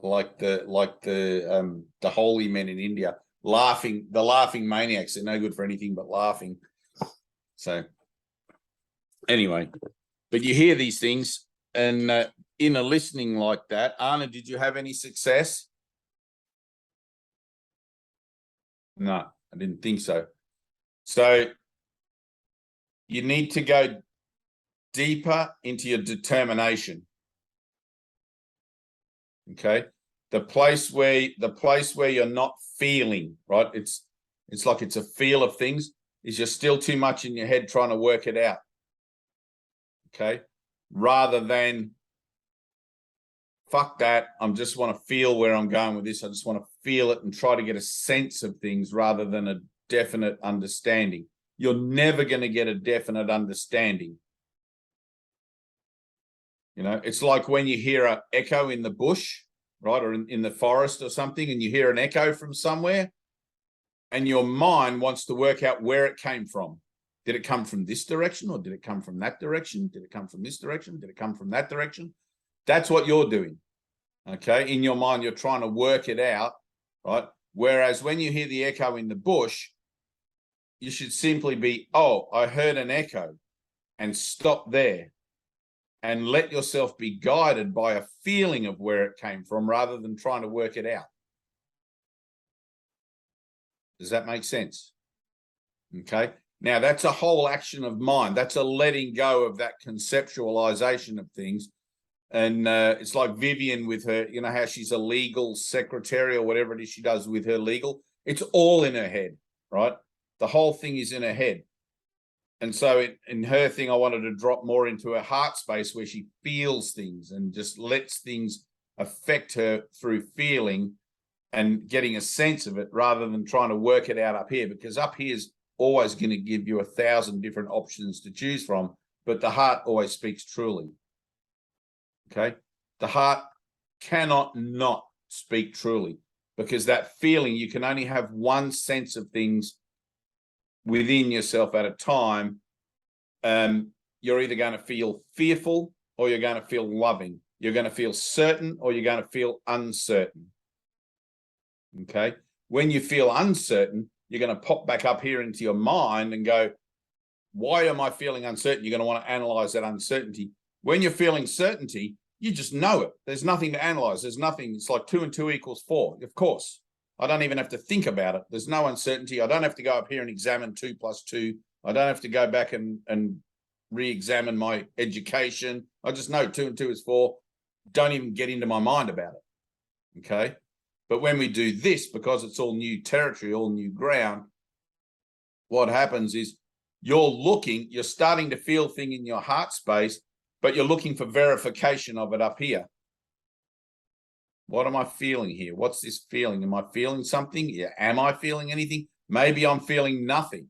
like the holy men in India, the laughing maniacs. They're no good for anything but laughing. So anyway, but you hear these things, and in a listening like that, Anna, did you have any success? No, I didn't think so. So you need to go deeper into your determination. Okay. The place where you're not feeling, right? It's like it's a feel of things, is you're still too much in your head trying to work it out. Okay. Rather than, fuck that, I just want to feel where I'm going with this. I just want to feel it and try to get a sense of things rather than a definite understanding. You're never going to get a definite understanding. It's like when you hear an echo in the bush, right, or in the forest or something, and you hear an echo from somewhere, and your mind wants to work out where it came from. Did it come from this direction, or did it come from that direction? Did it come from this direction? Did it come from that direction? That's what you're doing, okay? In your mind, you're trying to work it out, right? Whereas when you hear the echo in the bush, you should simply be, oh, I heard an echo, and stop there. And let yourself be guided by a feeling of where it came from rather than trying to work it out. Does that make sense? Okay. Now, that's a whole action of mind. That's a letting go of that conceptualization of things. And it's like Vivian with her, how she's a legal secretary or whatever it is she does with her legal. It's all in her head, right? The whole thing is in her head. And so in her thing, I wanted to drop more into her heart space where she feels things and just lets things affect her through feeling and getting a sense of it rather than trying to work it out up here, because up here is always going to give you 1,000 different options to choose from, but the heart always speaks truly. Okay. The heart cannot not speak truly, because that feeling, you can only have one sense of things within yourself at a time. You're either going to feel fearful or you're going to feel loving. You're going to feel certain or you're going to feel uncertain. Okay. When you feel uncertain, you're going to pop back up here into your mind and go, why am I feeling uncertain? You're going to want to analyze that uncertainty. When you're feeling certainty, you just know it. There's nothing to analyze. There's nothing. It's like 2 and 2 equals 4. Of course. I don't even have to think about it. There's no uncertainty. I don't have to go up here and examine 2 plus 2. I don't have to go back and re-examine my education. I just know 2 and 2 is 4. Don't even get into my mind about it. Okay. But when we do this, because it's all new territory, all new ground, what happens is you're starting to feel thing in your heart space, but you're looking for verification of it up here. What am I feeling here? What's this feeling? Am I feeling something? Yeah. Am I feeling anything? Maybe I'm feeling nothing.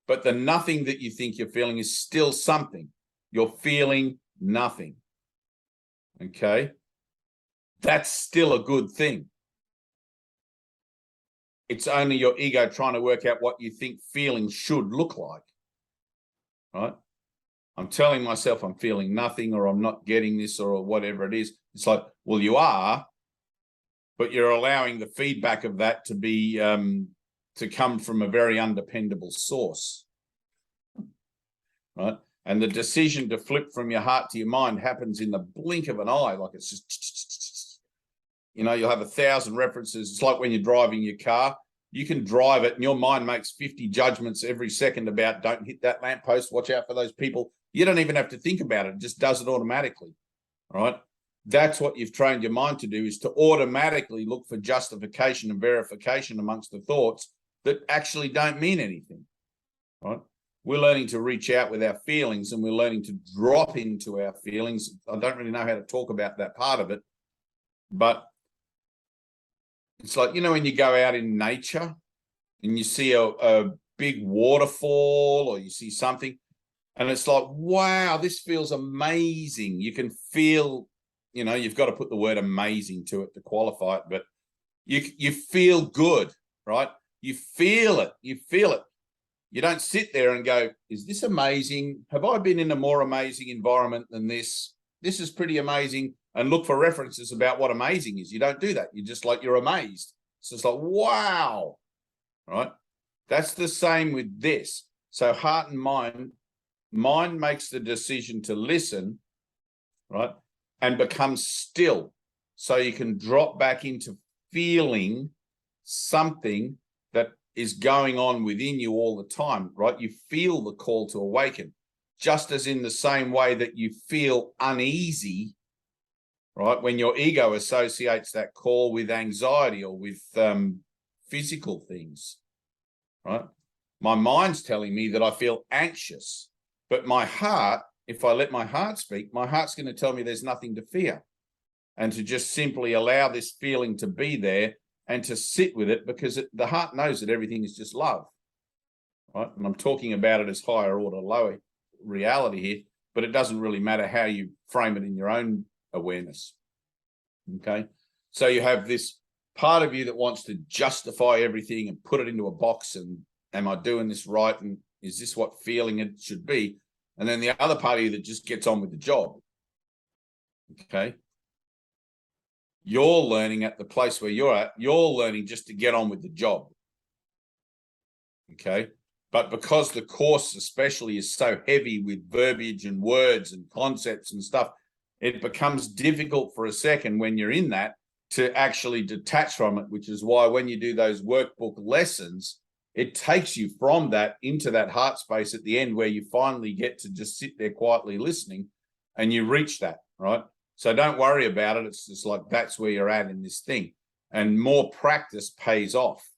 But the nothing that you think you're feeling is still something. You're feeling nothing. Okay? That's still a good thing. It's only your ego trying to work out what you think feeling should look like. Right? I'm telling myself I'm feeling nothing, or I'm not getting this, or whatever it is. It's like, well, you are, but you're allowing the feedback of that to be to come from a very undependable source, right? And the decision to flip from your heart to your mind happens in the blink of an eye. Like it's just, you'll have 1,000 references. It's like when you're driving your car, You can drive it and your mind makes 50 judgments every second about don't hit that lamppost, watch out for those people. You don't even have to think about it. It just does it automatically. All right. That's what you've trained your mind to do, is to automatically look for justification and verification amongst the thoughts that actually don't mean anything. Right. We're learning to reach out with our feelings, and we're learning to drop into our feelings. I don't really know how to talk about that part of it, but it's like, when you go out in nature and you see a big waterfall or you see something, and it's like, wow, this feels amazing. You can feel, you've got to put the word amazing to it to qualify it, but you feel good, right? You feel it. You feel it. You don't sit there and go, is this amazing? Have I been in a more amazing environment than this? This is pretty amazing. And look for references about what amazing is. You don't do that. You're just like, you're amazed. It's just like, wow, right? That's the same with this. So heart and mind makes the decision to listen, right? And become still. So you can drop back into feeling something that is going on within you all the time, right? You feel the call to awaken, just as in the same way that you feel uneasy, right? When your ego associates that call with anxiety or with physical things, right? My mind's telling me that I feel anxious, but my heart, if I let my heart speak, my heart's going to tell me there's nothing to fear, and to just simply allow this feeling to be there and to sit with it, because the heart knows that everything is just love, right? And I'm talking about it as higher order, lower reality here, but it doesn't really matter how you frame it in your own awareness, okay? So you have this part of you that wants to justify everything and put it into a box, and am I doing this right? And is this what feeling it should be? And then the other part of you that just gets on with the job, okay? You're learning at the place where you're at, you're learning just to get on with the job, okay? But because the course especially is so heavy with verbiage and words and concepts and stuff, it becomes difficult for a second when you're in that to actually detach from it, which is why when you do those workbook lessons, it takes you from that into that heart space at the end, where you finally get to just sit there quietly listening and you reach that, right? So don't worry about it. It's just like, that's where you're at in this thing. And more practice pays off.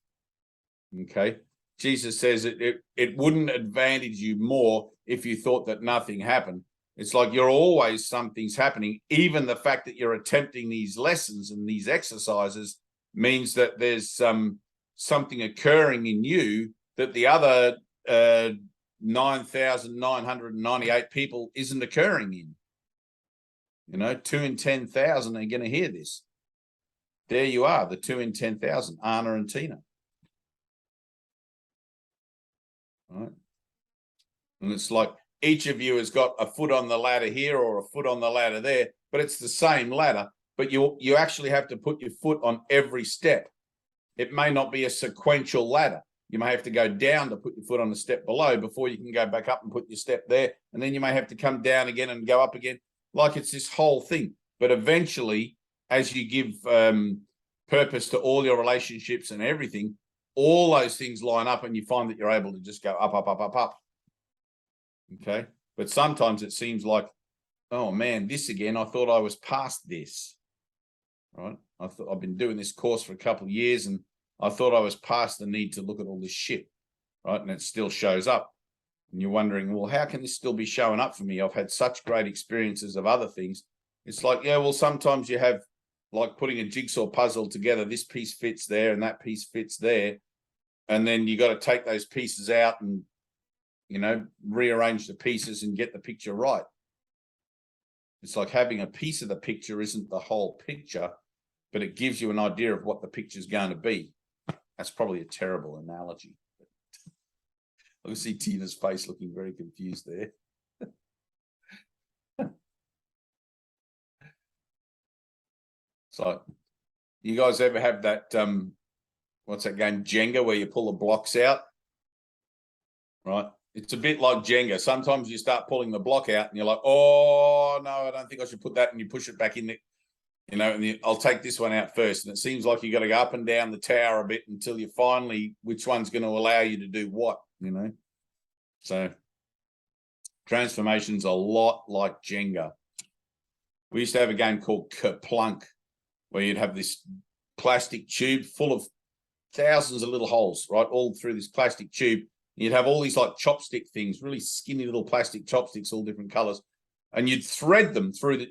Okay. Jesus says it wouldn't advantage you more if you thought that nothing happened. It's like you're always, something's happening. Even the fact that you're attempting these lessons and these exercises means that there's something occurring in you that the other 9,998 people isn't occurring in. 2 in 10,000 are going to hear this. There you are, the 2 in 10,000, Anna and Tina. Right? And it's like each of you has got a foot on the ladder here or a foot on the ladder there, but it's the same ladder, but you actually have to put your foot on every step. It may not be a sequential ladder. You may have to go down to put your foot on the step below before you can go back up and put your step there. And then you may have to come down again and go up again. Like it's this whole thing. But eventually, as you give purpose to all your relationships and everything, all those things line up and you find that you're able to just go up, up, up, up, up. Okay. But sometimes it seems like, oh man, this again, I thought I was past this. Right. I've been doing this course for a couple of years and I thought I was past the need to look at all this shit. Right. And it still shows up. And you're wondering, well, how can this still be showing up for me? I've had such great experiences of other things. It's like, yeah, well, sometimes you have like putting a jigsaw puzzle together. This piece fits there and that piece fits there. And then you got to take those pieces out and, rearrange the pieces and get the picture right. It's like having a piece of the picture isn't the whole picture, but it gives you an idea of what the picture's going to be. That's probably a terrible analogy. I can see Tina's face looking very confused there. So, you guys ever have that, what's that game, Jenga, where you pull the blocks out? Right? It's a bit like Jenga. Sometimes you start pulling the block out and you're like, oh, no, I don't think I should put that. And you push it back in there. You know, and I'll take this one out first. And it seems like you got to go up and down the tower a bit until you finally, which one's going to allow you to do what, you know? So transformation's a lot like Jenga. We used to have a game called Kerplunk, where you'd have this plastic tube full of thousands of little holes, right, all through this plastic tube. You'd have all these like chopstick things, really skinny little plastic chopsticks, all different colors, and you'd thread them through.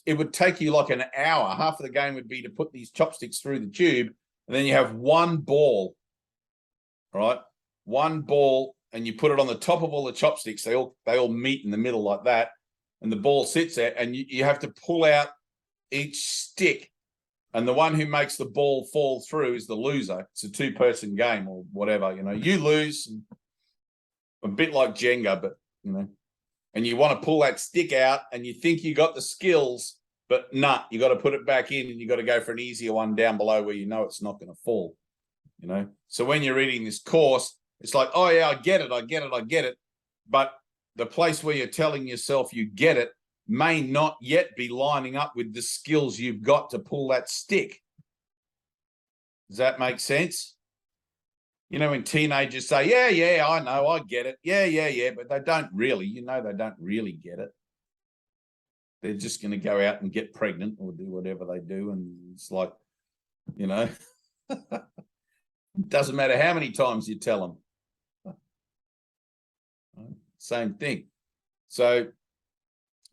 It would take you like an hour. Half of the game would be to put these chopsticks through the tube, and then you have one ball, right? One ball, and you put it on the top of all the chopsticks. They all meet in the middle like that, and the ball sits there, and you have to pull out each stick. And the one who makes the ball fall through is the loser. It's a two-person game or whatever, you know. You lose, a bit like Jenga, but, you know. And you want to pull that stick out and you think you got the skills, but nah, you got to put it back in and you got to go for an easier one down below where you know it's not going to fall, you know. So when you're reading this course, it's like, oh, yeah, I get it. But the place where you're telling yourself you get it may not yet be lining up with the skills you've got to pull that stick. Does that make sense? You know, when teenagers say, yeah, I know, I get it. Yeah, but they don't really, you know, they don't really get it. They're just going to go out and get pregnant or do whatever they do. And it's like, you know, doesn't matter how many times you tell them. Same thing. So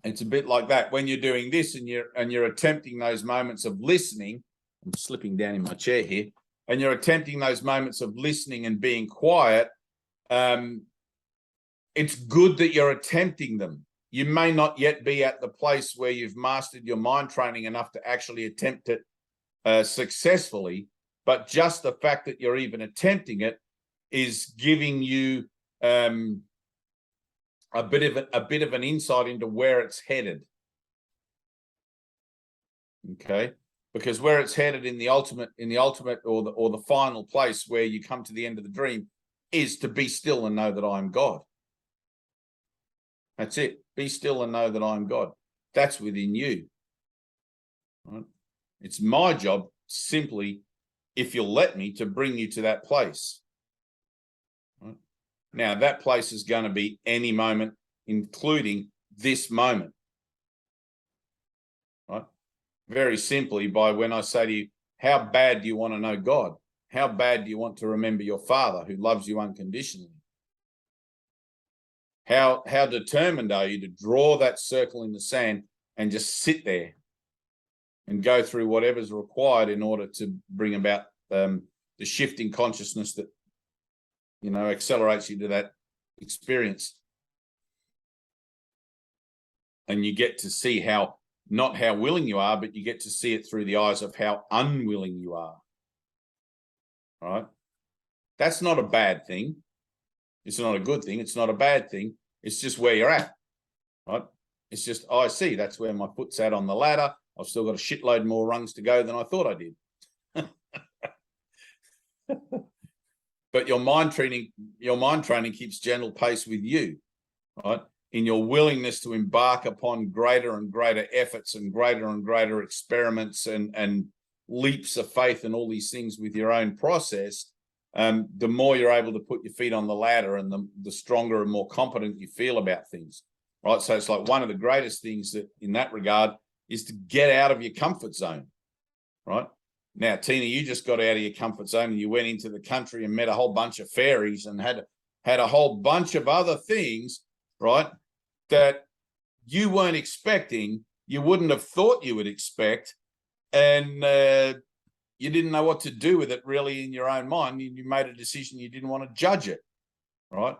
it's a bit like that when you're doing this and you're attempting those moments of listening. I'm slipping down in my chair here. And you're attempting those moments of listening and being quiet. It's good that you're attempting them. You may not yet be at the place where you've mastered your mind training enough to actually attempt it successfully, but just the fact that you're even attempting it is giving you a bit of an insight into where it's headed. Okay, because where it's headed in the ultimate or the final place where you come to the end of the dream is to be still and know that I am God. That's it. Be still and know that I am God. That's within you. Right? It's my job simply, if you'll let me, to bring you to that place. Right? Now, that place is going to be any moment, including this moment. Right? Very simply, by when I say to you, how bad do you want to know God? How bad do you want to remember your Father who loves you unconditionally? How determined are you to draw that circle in the sand and just sit there and go through whatever's required in order to bring about the shift in consciousness that, you know, accelerates you to that experience. And you get to see how, not how willing you are, but you get to see it through the eyes of how unwilling you are. All right? That's not a bad thing. It's not a good thing. It's not a bad thing. It's just where you're at, right? It's just, oh, I see, that's where my foot's at on the ladder. I've still got a shitload more rungs to go than I thought I did. But your mind training keeps gentle pace with you, right? In your willingness to embark upon greater and greater efforts and greater experiments and leaps of faith and all these things with your own process, the more you're able to put your feet on the ladder and the stronger and more competent you feel about things, right? So it's like one of the greatest things that in that regard is to get out of your comfort zone, right? Now, Tina, you just got out of your comfort zone and you went into the country and met a whole bunch of fairies and had a whole bunch of other things, right, that you weren't expecting, you wouldn't have thought you would expect, and you didn't know what to do with it really in your own mind. You made a decision you didn't want to judge it, right?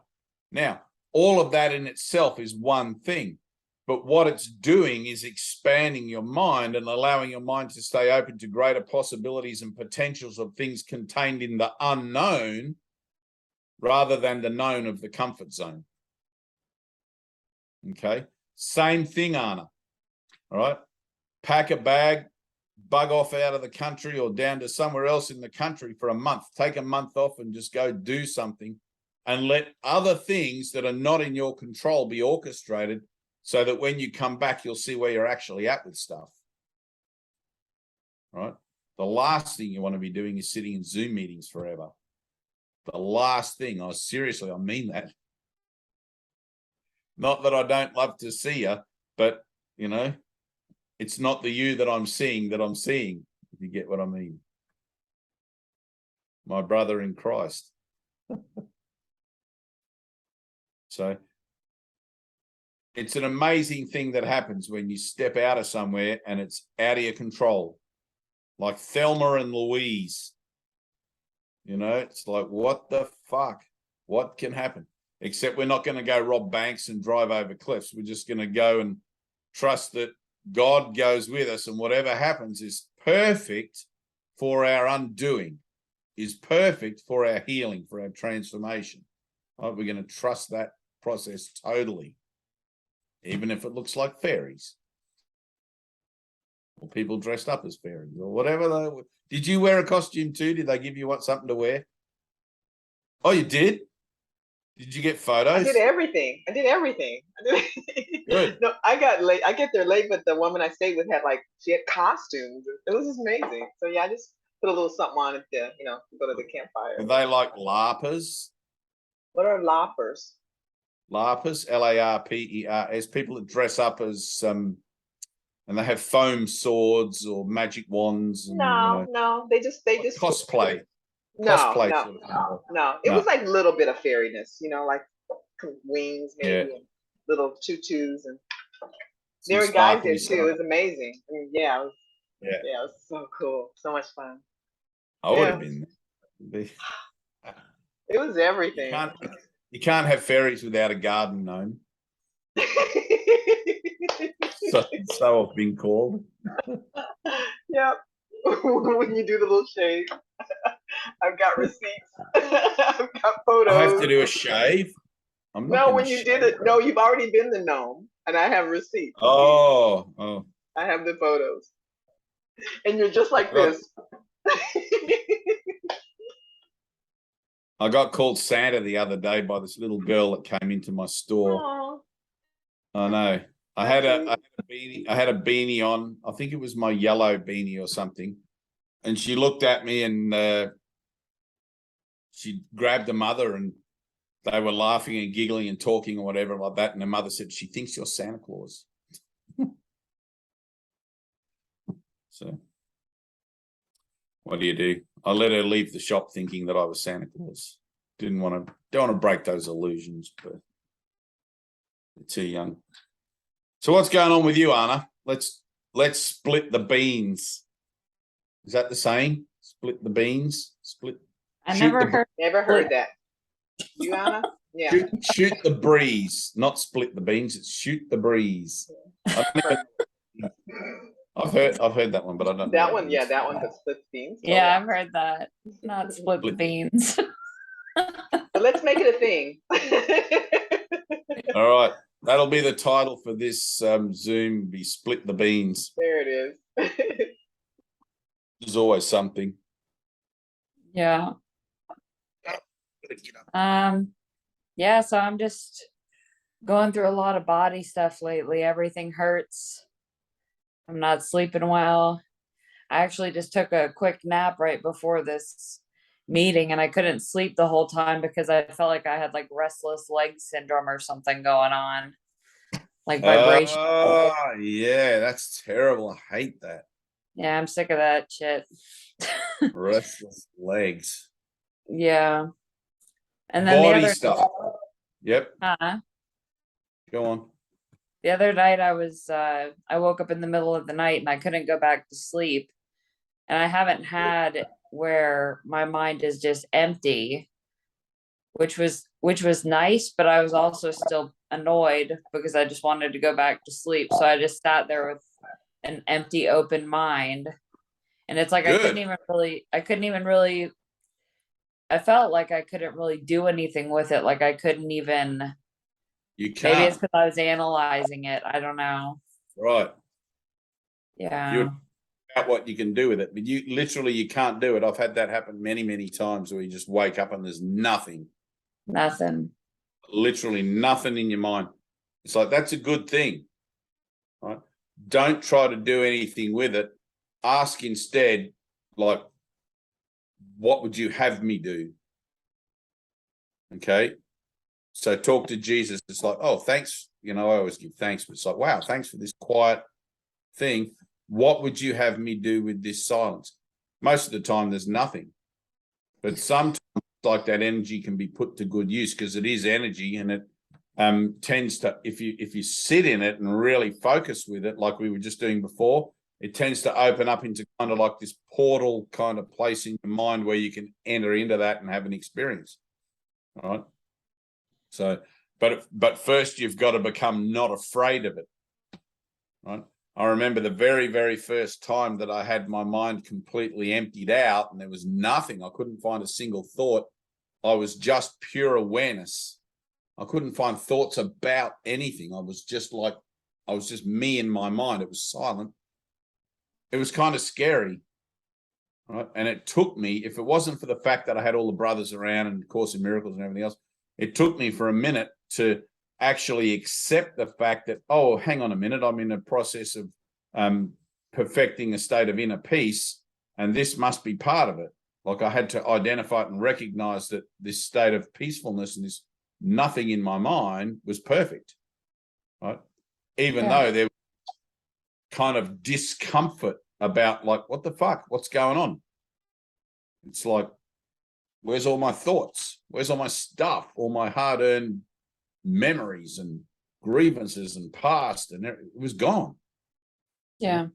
Now, all of that in itself is one thing, but what it's doing is expanding your mind and allowing your mind to stay open to greater possibilities and potentials of things contained in the unknown rather than the known of the comfort zone. Okay, same thing, Anna. All right, pack a bag, bug off out of the country or down to somewhere else in the country for a month. Take a month off and just go do something and let other things that are not in your control be orchestrated so that when you come back, you'll see where you're actually at with stuff. right? The last thing you want to be doing is sitting in Zoom meetings forever. The last thing, seriously, I mean that. Not that I don't love to see you, but, you know, it's not the you that I'm seeing, if you get what I mean. My brother in Christ. So it's an amazing thing that happens when you step out of somewhere and it's out of your control. Like Thelma and Louise. You know, it's like, what the fuck? What can happen? Except we're not going to go rob banks and drive over cliffs. We're just going to go and trust that God goes with us, and whatever happens is perfect for our undoing, is perfect for our healing, for our transformation. Right? We're going to trust that process totally, even if it looks like fairies. Or people dressed up as fairies or whatever. Did you wear a costume too? Did they give you something to wear? Oh, you did? Did you get photos? I did everything. Good. No, I got late. I get there late, but the woman I stayed with had she had costumes. It was just amazing. So yeah, I just put a little something on it to, go to the campfire. Are they like LARPers? What are loppers? LARPers, LARPERS, people that dress up as and they have foam swords or magic wands. And, no, they just cosplay. No, cosplay. No. It was like a little bit of fairiness, like wings, maybe, Yeah. and little tutus, and there were guys there too. It was amazing. I mean, yeah, it was so cool, so much fun. I would have been there. It was everything. You can't have fairies without a garden gnome. so I've been called. Yep. When you do the little shave. I've got receipts. I've got photos. I have to do a shave. No, when you did it, no, you've already been the gnome, and I have receipts. Oh. I have the photos, and you're just like this. I got called Santa the other day by this little girl that came into my store. Aww. I know. I had a beanie on. I think it was my yellow beanie or something. And she looked at me and she grabbed the mother, and they were laughing and giggling and talking or whatever like that. And the mother said, she thinks you're Santa Claus. So what do? I let her leave the shop thinking that I was Santa Claus. Don't want to break those illusions, but they're too young. So what's going on with you, Anna? Let's split the beans. Is that the saying? Split the beans? I never heard that. You, Anna? Yeah. Shoot the breeze, not split the beans. It's shoot the breeze. I've heard that one, but I don't know. That one, yeah, that one, but split beans. Yeah, I've heard that. Not split the beans. But let's make it a thing. All right. That'll be the title for this Zoom, be split the beans. There it is. There's always something. Yeah. Yeah, so I'm just going through a lot of body stuff lately. Everything hurts. I'm not sleeping well. I actually just took a quick nap right before this meeting, and I couldn't sleep the whole time because I felt like I had like restless leg syndrome or something going on. Like vibration. Oh, yeah, that's terrible. I hate that. Yeah, I'm sick of that shit. Restless legs. Yeah. And then body stuff. Yep. Go on. The other night I woke up in the middle of the night and I couldn't go back to sleep. And I haven't had where my mind is just empty, which was nice, but I was also still annoyed because I just wanted to go back to sleep. So I just sat there with an empty, open mind. And it's like, Good. I felt like I couldn't really do anything with it. Like I couldn't even. You can't. Maybe it's because I was analyzing it. I don't know. Right. Yeah. You're about what you can do with it, but you can't do it. I've had that happen many, many times where you just wake up and there's nothing. Nothing. Literally nothing in your mind. It's like, that's a good thing. Right? Don't try to do anything with it. ask instead, like, what would you have me do? Okay. So talk to Jesus. It's like, oh, thanks. I always give thanks, but it's like, wow, thanks for this quiet thing. What would you have me do with this silence? Most of the time there's nothing, but sometimes like that energy can be put to good use because it is energy, and it tends to, if you sit in it and really focus with it, like we were just doing before, it tends to open up into kind of like this portal kind of place in your mind where you can enter into that and have an experience. All right. So, but first you've got to become not afraid of it. Right. I remember the very, very first time that I had my mind completely emptied out and there was nothing. I couldn't find a single thought. I was just pure awareness. I couldn't find thoughts about anything. I was just me in my mind. It was silent. It was kind of scary. Right. And it took me, if it wasn't for the fact that I had all the brothers around and Course in Miracles and everything else, it took me for a minute to actually accept the fact that, oh, hang on a minute, I'm in a process of perfecting a state of inner peace, and this must be part of it. Like I had to identify it and recognize that this state of peacefulness and this nothing in my mind was perfect, right? Even though there was kind of discomfort about like, what the fuck, what's going on? It's like, where's all my thoughts? Where's all my stuff? All my hard-earned memories and grievances and past, and it was gone. Yeah.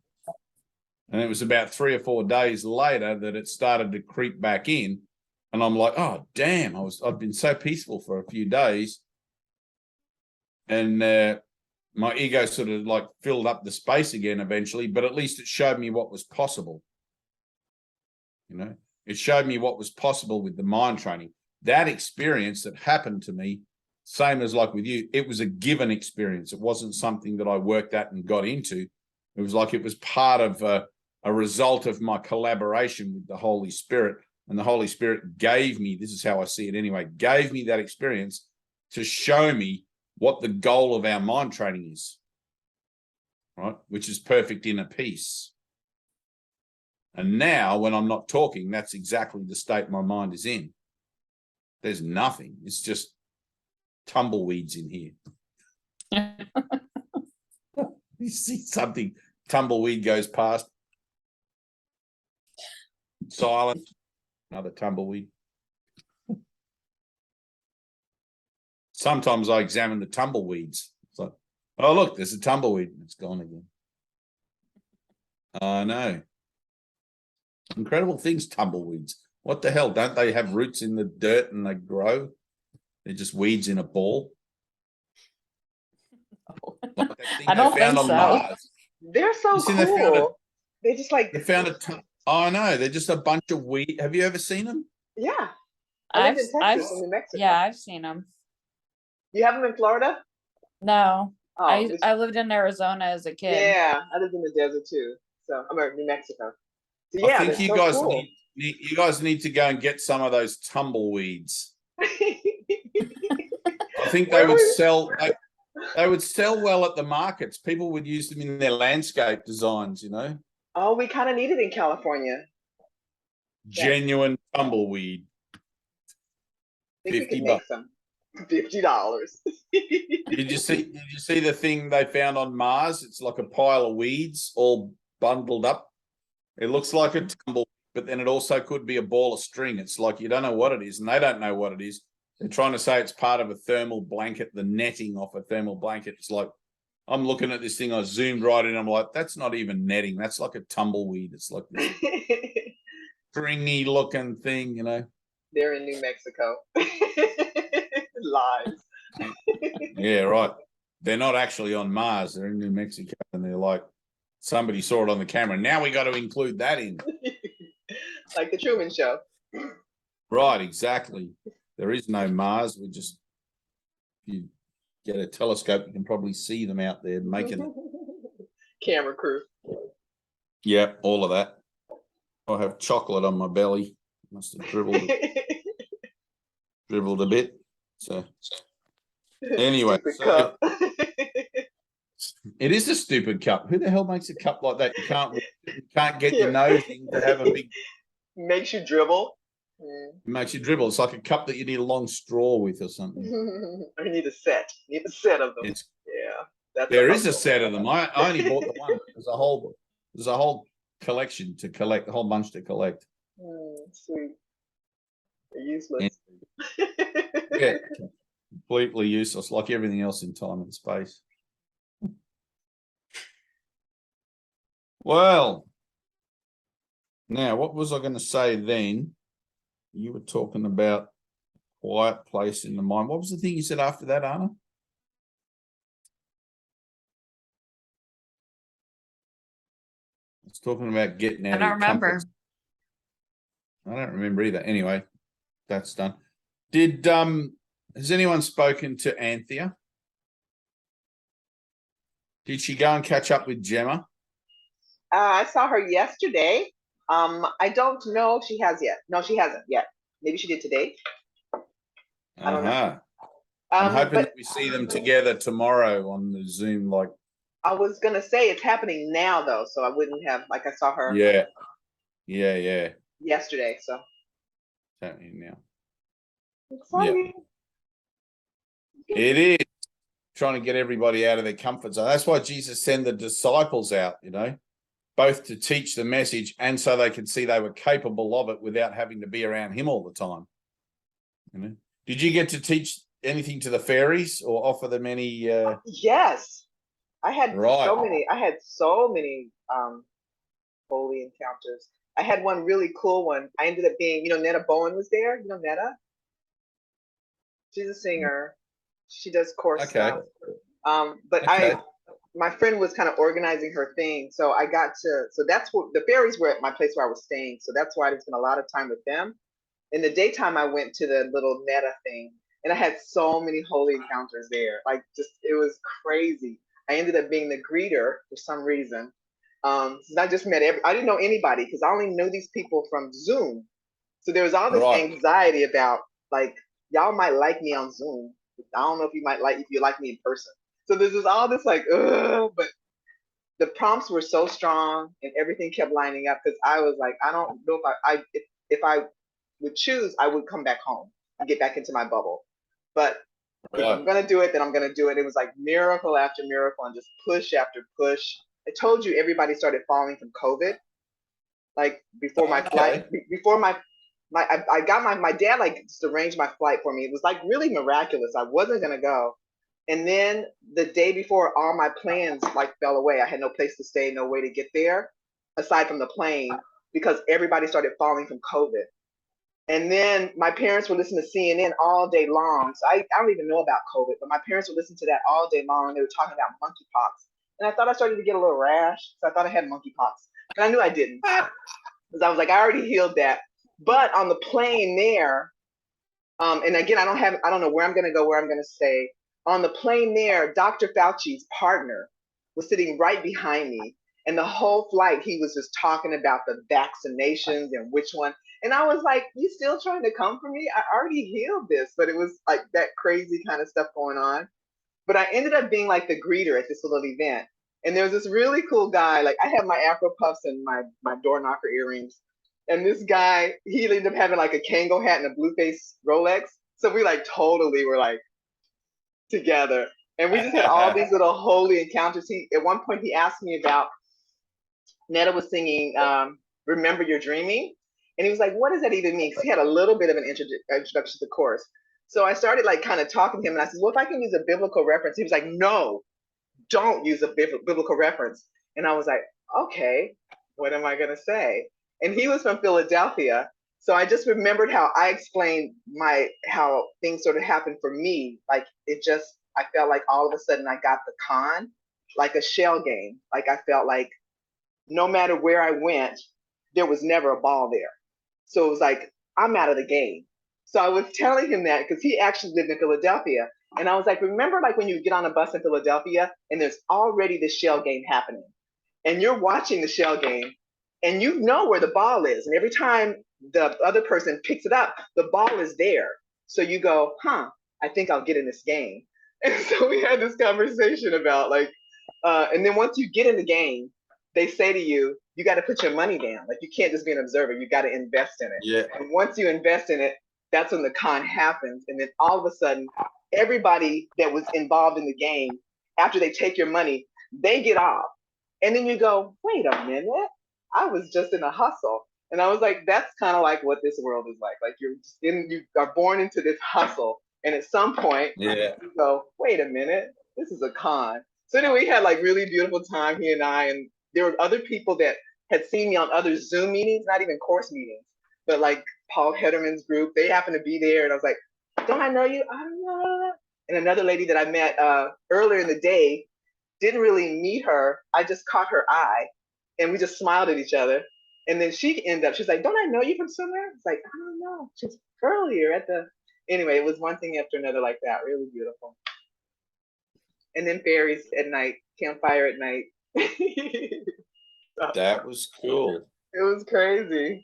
And it was about 3 or 4 days later that it started to creep back in. And I'm like, oh, damn, I've been so peaceful for a few days. And my ego sort of like filled up the space again eventually, but at least it showed me what was possible. It showed me what was possible with the mind training. That experience that happened to me, same as like with you, it was a given experience. It wasn't something that I worked at and got into. It was like it was part of a result of my collaboration with the Holy Spirit. And the Holy Spirit gave me, this is how I see it anyway, gave me that experience to show me what the goal of our mind training is, right? Which is perfect inner peace. And now when I'm not talking, that's exactly the state my mind is in. There's nothing. It's just tumbleweeds in here. You see something, tumbleweed goes past. Silent, another tumbleweed. Sometimes I examine the tumbleweeds. It's like, oh, look, there's a tumbleweed. It's gone again. I know. Incredible things, tumbleweeds. What the hell? Don't they have roots in the dirt and they grow? They're just weeds in a ball. Like I don't think so. Mars. They're so cool. They just like they found a. I know they're just a bunch of weed. Have you ever seen them? Yeah, I live in Texas and New Mexico. Yeah, I've seen them. You have them in Florida? No, Oh, I lived in Arizona as a kid. Yeah, I lived in the desert too. So I'm in New Mexico. So yeah, I think you so guys cool. you guys need to go and get some of those tumbleweeds. I think they would sell. They would sell well at the markets. People would use them in their landscape designs. Oh, we kind of need it in California. Genuine tumbleweed. $50. $50. Did you see the thing they found on Mars? It's like a pile of weeds all bundled up. It looks like a tumble, but then it also could be a ball of string. It's like you don't know what it is, and they don't know what it is. They're trying to say it's part of a thermal blanket, the netting off a thermal blanket. It's like, I'm looking at this thing, I zoomed right in, I'm like, that's not even netting. That's like a tumbleweed. It's like this stringy looking thing, They're in New Mexico. Lies. Yeah, right. They're not actually on Mars. They're in New Mexico, and they're like, somebody saw it on the camera. Now we got to include that in. Like the Truman Show. Right, exactly. There is no Mars. If you get a telescope, you can probably see them out there making it. Camera crew. Yeah, all of that. I have chocolate on my belly. Must have dribbled a bit. So anyway, It is a stupid cup. Who the hell makes a cup like that? You can't get your nose in to have a big. Makes you dribble. It makes you dribble. It's like a cup that you need a long straw with or something. Or you need a set. You need a set of them. It's, Yeah. there is a set of them. I only bought the one. There's a whole collection to collect, a whole bunch to collect. Sweet. They're useless. Yeah, completely useless, like everything else in time and space. Well, now what was I going to say then? You were talking about quiet place in the mind. What was the thing you said after that, Anna? I was talking about getting out. I don't remember. I don't remember either. Anyway, that's done. Did has anyone spoken to Anthea? Did she go and catch up with Gemma? I saw her yesterday. I don't know if she has yet. No, she hasn't yet. Maybe she did today. I don't know. I'm hoping that we see them together tomorrow on the Zoom. Like, I was gonna say it's happening now though, so I wouldn't have I saw her. Yeah. Yesterday, so It's happening now. exciting. Yeah. It is trying to get everybody out of their comfort zone. That's why Jesus sent the disciples out, both to teach the message and so they could see they were capable of it without having to be around him all the time. Did you get to teach anything to the fairies or offer them any? Yes, I had so many. I had so many holy encounters. I had one really cool one. I ended up being, Netta Bowen was there. You know Netta? She's a singer. She does chorus stuff. But my friend was kind of organizing her thing. So I got to, so that's what the fairies were at my place where I was staying. So that's why I spent a lot of time with them. In the daytime, I went to the little Netta thing and I had so many holy encounters there. Like it was crazy. I ended up being the greeter for some reason. I just met I didn't know anybody because I only knew these people from Zoom. So there was all this anxiety about like, y'all might like me on Zoom. I don't know if you like me in person. So this was all this like, but the prompts were so strong and everything kept lining up because I was like, I don't know if I would choose, I would come back home and get back into my bubble. But if I'm gonna do it, then I'm gonna do it. It was like miracle after miracle and just push after push. I told you everybody started falling from COVID. Like before my flight, before I got my dad like just arranged my flight for me. It was like really miraculous. I wasn't gonna go. And then the day before, all my plans like fell away. I had no place to stay, no way to get there, aside from the plane, because everybody started falling from COVID. And then my parents would listen to CNN all day long. So I don't even know about COVID, but my parents would listen to that all day long. They were talking about monkeypox. And I thought I started to get a little rash. So I thought I had monkeypox. And I knew I didn't. Because I was like, I already healed that. But on the plane there, and again, I don't know where I'm going to go, where I'm going to stay. On the plane there, Dr. Fauci's partner was sitting right behind me. And the whole flight, he was just talking about the vaccinations and which one. And I was like, you still trying to come for me? I already healed this. But it was like that crazy kind of stuff going on. But I ended up being like the greeter at this little event. And there was this really cool guy. Like I had my Afro puffs and my door knocker earrings. And this guy, he ended up having like a Kango hat and a blue face Rolex. So we like totally were like together. And we just had all these little holy encounters. At one point he asked me about, Netta was singing Remember You're Dreaming. And he was like, what does that even mean? Because he had a little bit of an introduction to the chorus. So I started like kind of talking to him and I said, well, if I can use a biblical reference. He was like, no, don't use a biblical reference. And I was like, okay, what am I going to say? And he was from Philadelphia. So I just remembered how I explained how things sort of happened for me. Like I felt like all of a sudden I got the con, like a shell game. Like I felt like no matter where I went, there was never a ball there. So it was like, I'm out of the game. So I was telling him that because he actually lived in Philadelphia. And I was like, remember like when you get on a bus in Philadelphia and there's already this shell game happening and you're watching the shell game and you know where the ball is. And every time the other person picks it up, the ball is there. So you go, I think I'll get in this game. And so we had this conversation about like And then once you get in the game, they say to you, you got to put your money down. Like you can't just be an observer. You got to invest in it. Yeah. And once you invest in it, that's when the con happens. And then all of a sudden, everybody that was involved in the game, after they take your money, they get off. And then you go, wait a minute, I was just in a hustle. And I was like, that's kind of like what this world is like. Like you are born into this hustle. And at some point, you go, wait a minute, this is a con. So then we had like really beautiful time, he and I, and there were other people that had seen me on other Zoom meetings, not even course meetings, but like Paul Hederman's group, they happened to be there. And I was like, don't I know you? I don't know. And another lady that I met earlier in the day, didn't really meet her. I just caught her eye and we just smiled at each other. And then she ended up, she's like, don't I know you from somewhere? It's like, I don't know. She's earlier at the, anyway, it was one thing after another like that. Really beautiful. And then fairies at night, campfire at night. That was cool. It was crazy.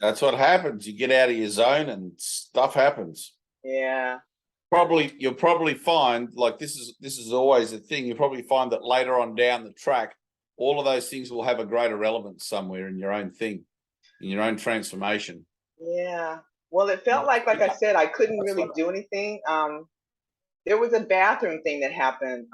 That's what happens. You get out of your zone and stuff happens. Yeah. You'll probably find, like this is always a thing, you'll probably find that later on down the track, all of those things will have a greater relevance somewhere in your own thing, in your own transformation. Yeah. Well, it felt like I said, I couldn't really do anything. There was a bathroom thing that happened,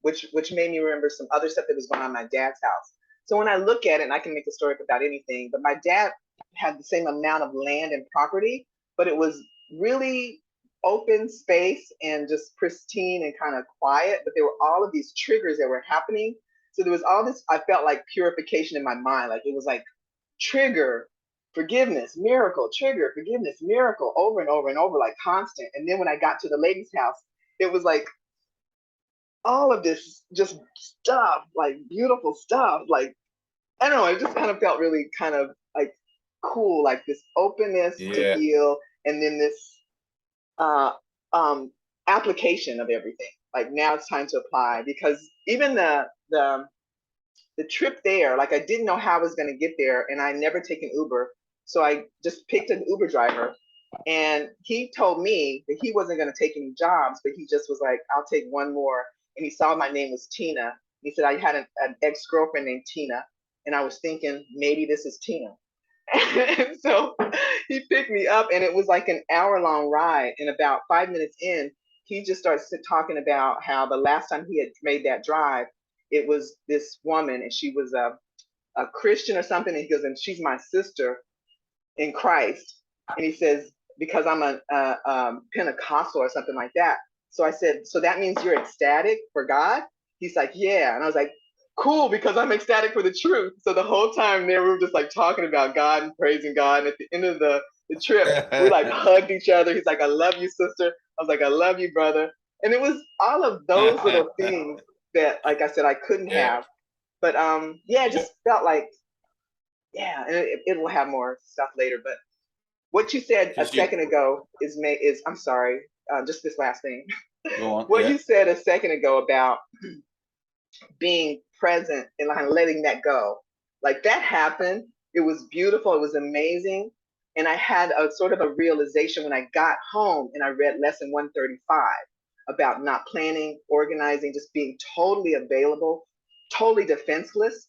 which made me remember some other stuff that was going on in my dad's house. So when I look at it, and I can make a story up about anything, but my dad had the same amount of land and property, but it was really open space and just pristine and kind of quiet. But there were all of these triggers that were happening. So there was all this, I felt like purification in my mind. Like it was like trigger, forgiveness, miracle, trigger, forgiveness, miracle, over and over and over, like constant. And then when I got to the lady's house, it was like all of this just stuff, like beautiful stuff. Like, I don't know, it just kind of felt really kind of like cool, like this openness to heal, and then this application of everything. Like now it's time to apply, because even the trip there, like I didn't know how I was going to get there, and I never taken Uber. So I just picked an Uber driver, and he told me that he wasn't going to take any jobs, but he just was like, I'll take one more. And he saw my name was Tina. He said, I had an ex-girlfriend named Tina. And I was thinking, maybe this is Tina. And so he picked me up, and it was like an hour-long ride. And about 5 minutes in, he just starts talking about how the last time he had made that drive, it was this woman, and she was a Christian or something. And he goes, and she's my sister in Christ. And he says, because I'm a Pentecostal or something like that. So I said, so that means you're ecstatic for God? He's like, yeah. And I was like, cool, because I'm ecstatic for the truth. So the whole time there, we were just like talking about God and praising God. And at the end of the trip, we like hugged each other. He's like, I love you, sister. I was like, I love you, brother. And it was all of those little things that, like I said, I couldn't have. But yeah, it just felt like, yeah, and it will have more stuff later. But what you said a second ago is I'm sorry, just this last thing. Go on, what you said a second ago about being present and like letting that go, like that happened. It was beautiful. It was amazing. And I had a sort of a realization when I got home and I read lesson 135 about not planning, organizing, just being totally available, totally defenseless,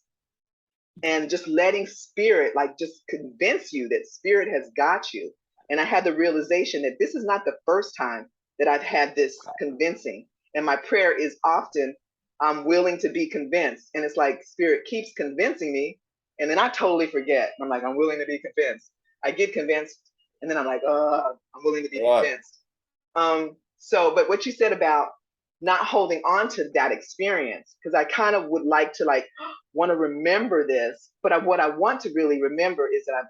and just letting spirit like just convince you that spirit has got you. And I had the realization that this is not the first time that I've had this convincing. And my prayer is often, I'm willing to be convinced. And it's like spirit keeps convincing me. And then I totally forget. I'm like, I'm willing to be convinced. I get convinced. And then I'm like, I'm willing to be convinced. But what you said about not holding on to that experience, because I kind of would like to want to remember this, but what I want to really remember is that I'm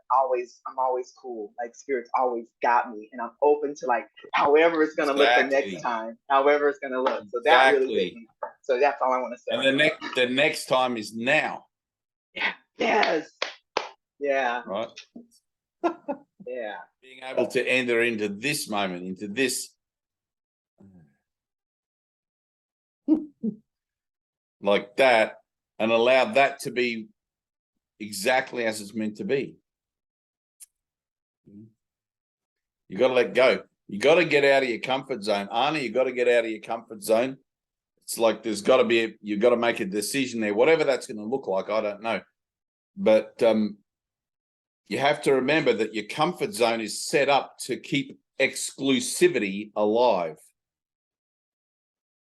always cool. Like spirit's always got me, and I'm open to like however it's gonna look the next time, however it's gonna look. So that really hit me. So that's all I want to say. And the next time is now. Yeah. Yes. Yeah. Right. Yeah. Being able to enter into this moment, into this. Like that, and allow that to be exactly as it's meant to be. You got to let go. You got to get out of your comfort zone. Anna, you got to get out of your comfort zone. It's like you've got to make a decision there, whatever that's going to look like. I don't know. But you have to remember that your comfort zone is set up to keep exclusivity alive.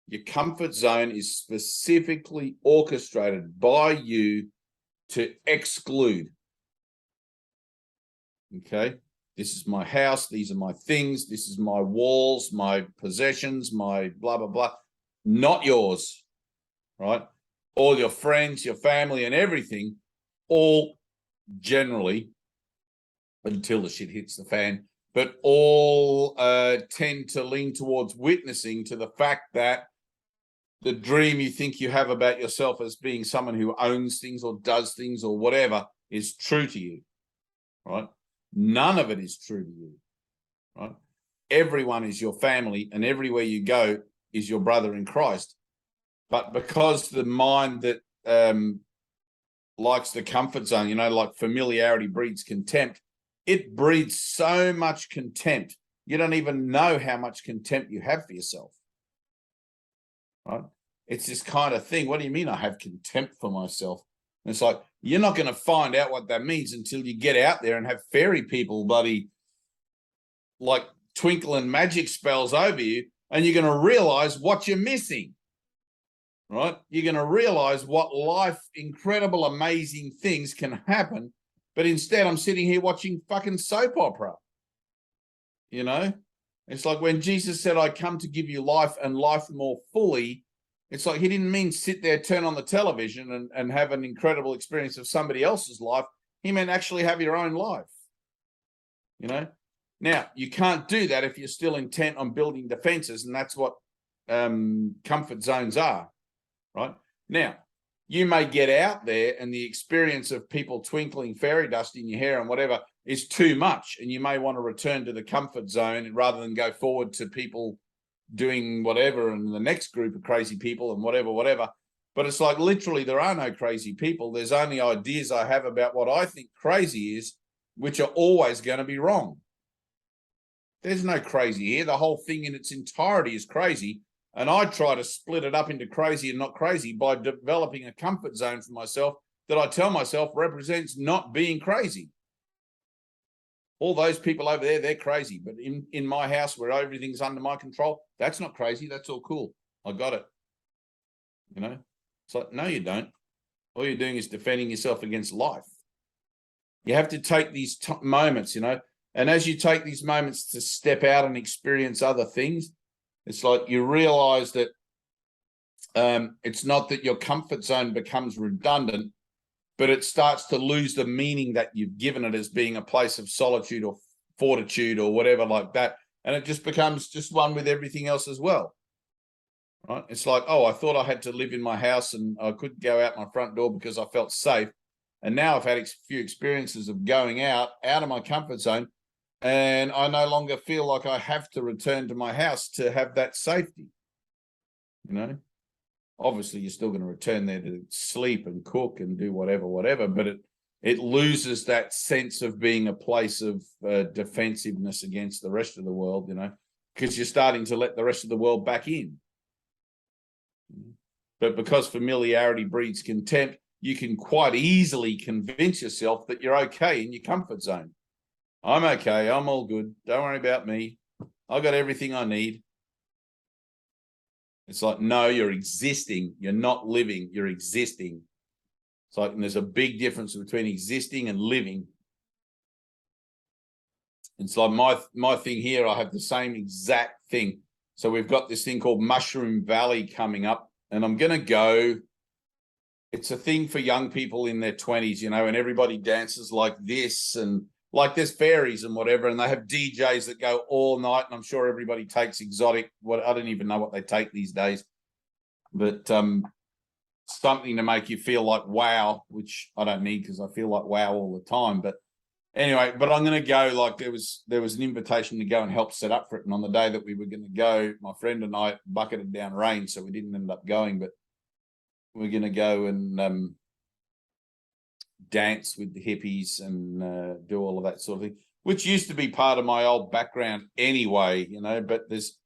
Your comfort zone is specifically orchestrated by you to exclude. Okay? This is my house. These are my things. This is my walls, my possessions, my blah, blah, blah. Not yours, right? All your friends, your family, and everything, all generally, until the shit hits the fan, but all tend to lean towards witnessing to the fact that the dream you think you have about yourself as being someone who owns things or does things or whatever is true to you, right? None of it is true to you, right? Everyone is your family, and everywhere you go is your brother in Christ. But because the mind that likes the comfort zone, like familiarity breeds contempt, it breeds so much contempt. You don't even know how much contempt you have for yourself, right? It's this kind of thing. What do you mean I have contempt for myself? And it's like, you're not going to find out what that means until you get out there and have fairy people bloody like twinkling magic spells over you, and you're going to realize what you're missing, right? You're going to realize what life, incredible, amazing things can happen. But instead, I'm sitting here watching fucking soap opera. It's like when Jesus said, I come to give you life and life more fully. It's like he didn't mean sit there, turn on the television and have an incredible experience of somebody else's life. He meant actually have your own life. Now, you can't do that if you're still intent on building defenses, and that's what comfort zones are, right? Now, you may get out there and the experience of people twinkling fairy dust in your hair and whatever is too much, and you may want to return to the comfort zone rather than go forward to people doing whatever and the next group of crazy people and whatever. But it's like literally there are no crazy people. There's only ideas I have about what I think crazy is, which are always going to be wrong. There's no crazy here. The whole thing in its entirety is crazy. And I try to split it up into crazy and not crazy by developing a comfort zone for myself that I tell myself represents not being crazy. All those people over there, they're crazy. But in my house where everything's under my control, that's not crazy. That's all cool. I got it. It's like, no, you don't. All you're doing is defending yourself against life. You have to take these moments, and as you take these moments to step out and experience other things, it's like you realize that it's not that your comfort zone becomes redundant, but it starts to lose the meaning that you've given it as being a place of solitude or fortitude or whatever like that. And it just becomes just one with everything else as well, right? It's like, oh, I thought I had to live in my house and I couldn't go out my front door because I felt safe. And now I've had a few experiences of going out of my comfort zone, and I no longer feel like I have to return to my house to have that safety. Obviously you're still going to return there to sleep and cook and do whatever, but it loses that sense of being a place of defensiveness against the rest of the world, because you're starting to let the rest of the world back in. But because familiarity breeds contempt, you can quite easily convince yourself that you're okay in your comfort zone. I'm okay. I'm all good. Don't worry about me. I got everything I need. It's like, no, you're existing. You're not living. You're existing. It's like, and there's a big difference between existing and living. It's like my thing here, I have the same exact thing. So we've got this thing called Mushroom Valley coming up, and I'm going to go. It's a thing for young people in their 20s, and everybody dances like this, and like there's fairies and whatever, and they have DJs that go all night, and I'm sure everybody takes exotic, I don't even know what they take these days, but something to make you feel like wow, which I don't need because I feel like wow all the time. But anyway, but I'm going to go, like there was an invitation to go and help set up for it, and on the day that we were going to go, my friend and I bucketed down rain, so we didn't end up going, but we're going to go and dance with the hippies and do all of that sort of thing, which used to be part of my old background anyway, but there's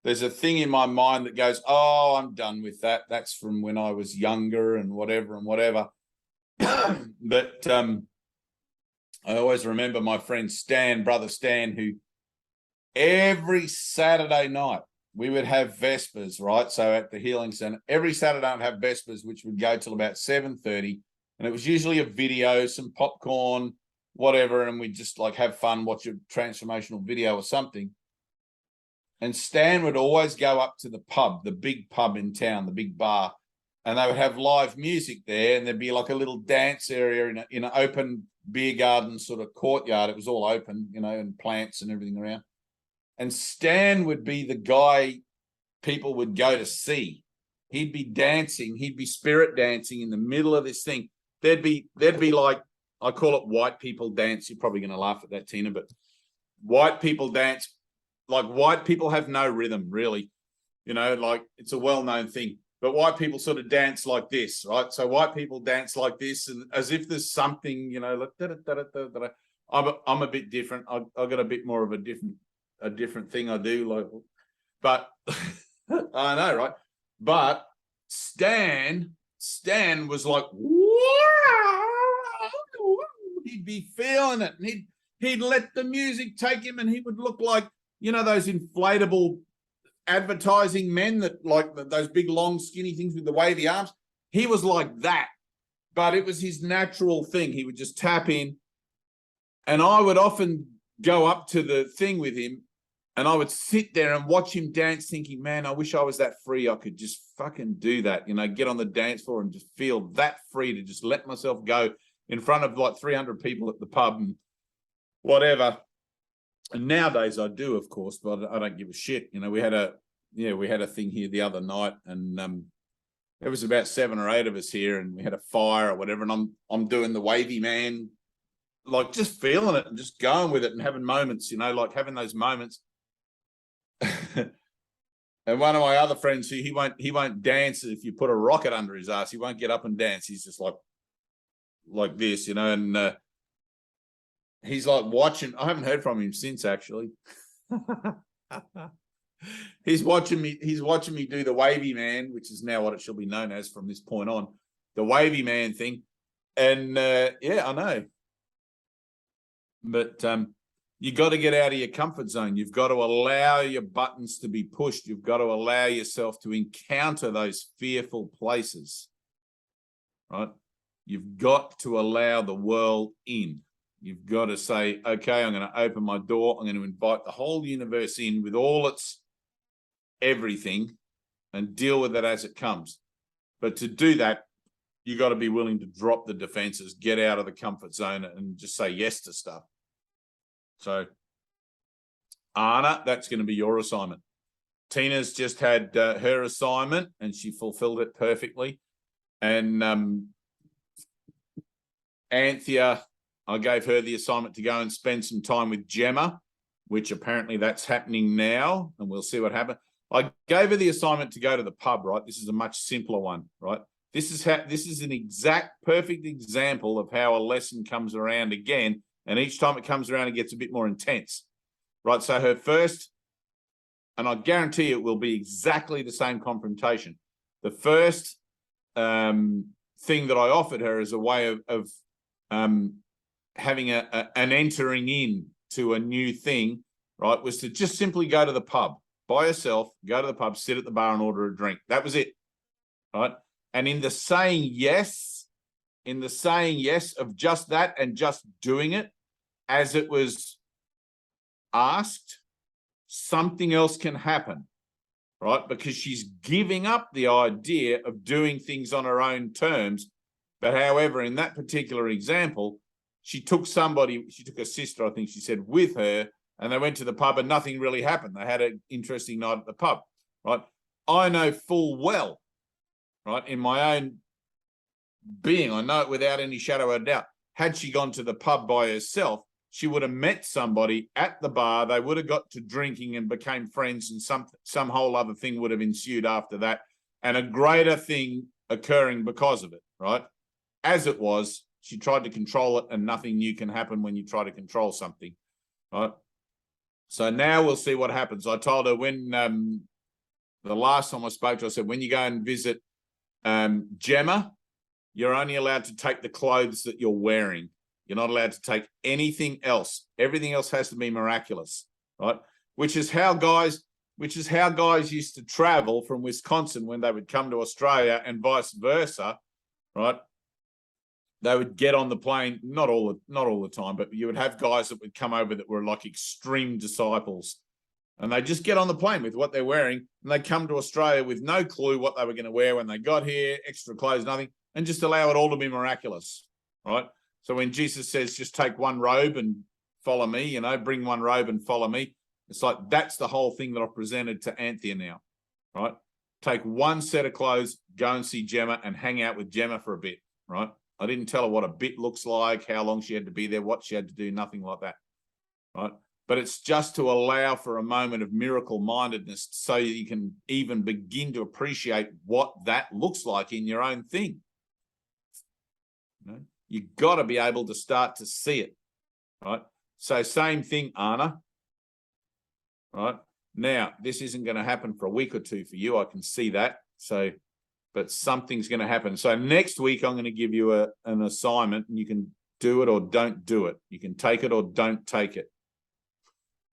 there's a thing in my mind that goes, oh, I'm done with that. That's from when I was younger and whatever and whatever. But I always remember my friend Stan, brother Stan, who every Saturday night we would have Vespers, right? So at the Healing Center, every Saturday I'd have Vespers, which would go till about 7:30. And it was usually a video, some popcorn, whatever. And we'd just like have fun, watch a transformational video or something. And Stan would always go up to the pub, the big pub in town, the big bar, and they would have live music there. And there'd be like a little dance area in an open beer garden sort of courtyard. It was all open, you know, and plants and everything around. And Stan would be the guy people would go to see. He'd be dancing, he'd be spirit dancing in the middle of this thing. There'd be like, I call it white people dance. You're probably going to laugh at that, Tina, but white people dance, like white people have no rhythm, really. You know, like it's a well-known thing. But white people sort of dance like this, right? So white people dance like this, and as if there's something, you know, like I'm a bit different. I've got a bit more of a different thing I do, like, but I know, right? But Stan was like, he'd be feeling it, and he'd let the music take him, and he would look like, you know, those inflatable advertising men that like those big long skinny things with the wavy arms. He was like that, but it was his natural thing. He would just tap in, and I would often go up to the thing with him, and I would sit there and watch him dance, thinking, man, I wish I was that free. I could just fucking do that, you know, get on the dance floor and just feel that free to just let myself go in front of like 300 people at the pub and whatever. And nowadays I do, of course, but I don't give a shit. You know, we had a thing here the other night, and there was about 7 or 8 of us here, and we had a fire or whatever, and I'm doing the wavy man, like just feeling it and just going with it and having moments, you know, like having those moments. And one of my other friends, he won't dance if you put a rocket under his ass. He won't get up and dance. He's just like this, you know, and he's like watching. I haven't heard from him since, actually. He's watching me do the wavy man, which is now what it shall be known as from this point on, the wavy man thing. And yeah, I know. But you got to get out of your comfort zone. You've got to allow your buttons to be pushed. You've got to allow yourself to encounter those fearful places, right? You've got to allow the world in. You've got to say, okay, I'm going to open my door. I'm going to invite the whole universe in with all its everything and deal with it as it comes. But to do that, you got to be willing to drop the defenses, get out of the comfort zone and just say yes to stuff. So, Anna, that's going to be your assignment. Tina's just had her assignment and she fulfilled it perfectly. And Anthea, I gave her the assignment to go and spend some time with Gemma, which apparently that's happening now, and we'll see what happens. I gave her the assignment to go to the pub, right? This is a much simpler one, right? This is an exact perfect example of how a lesson comes around again. And each time it comes around, it gets a bit more intense, right? So her first, and I guarantee it will be exactly the same confrontation. The first thing that I offered her as a way of having an entering in to a new thing, right, was to just simply go to the pub by herself, go to the pub, sit at the bar and order a drink. That was it, right? And in the saying yes of just that and just doing it as it was asked, something else can happen, right? Because she's giving up the idea of doing things on her own terms. But however, in that particular example, she took a sister, I think she said, with her, and they went to the pub and nothing really happened. They had an interesting night at the pub, right? I know full well, right, in my own being, I know it without any shadow of a doubt, had she gone to the pub by herself, she would have met somebody at the bar, they would have got to drinking and became friends, and some whole other thing would have ensued after that, and a greater thing occurring because of it, right? As it was, she tried to control it, and nothing new can happen when you try to control something, right? So now we'll see what happens. I told her when the last time I spoke to her, I said, when you go and visit Gemma, you're only allowed to take the clothes that you're wearing. You're not allowed to take anything else. Everything else has to be miraculous, right? Which is how guys used to travel from Wisconsin when they would come to Australia, and vice versa, right? They would get on the plane, not all the time, but you would have guys that would come over that were like extreme disciples, and they just get on the plane with what they're wearing, and they come to Australia with no clue what they were going to wear when they got here, extra clothes, nothing, and just allow it all to be miraculous, right? So when Jesus says, just take one robe and follow me, you know, bring one robe and follow me, it's like, that's the whole thing that I've presented to Anthea now, right? Take one set of clothes, go and see Gemma and hang out with Gemma for a bit, right? I didn't tell her what a bit looks like, how long she had to be there, what she had to do, nothing like that, right? But it's just to allow for a moment of miracle mindedness so you can even begin to appreciate what that looks like in your own thing. You know? You've got to be able to start to see it, right? So same thing, Anna, right? Now, this isn't going to happen for a week or two for you. I can see that. So, but something's going to happen. So next week, I'm going to give you an assignment, and you can do it or don't do it. You can take it or don't take it,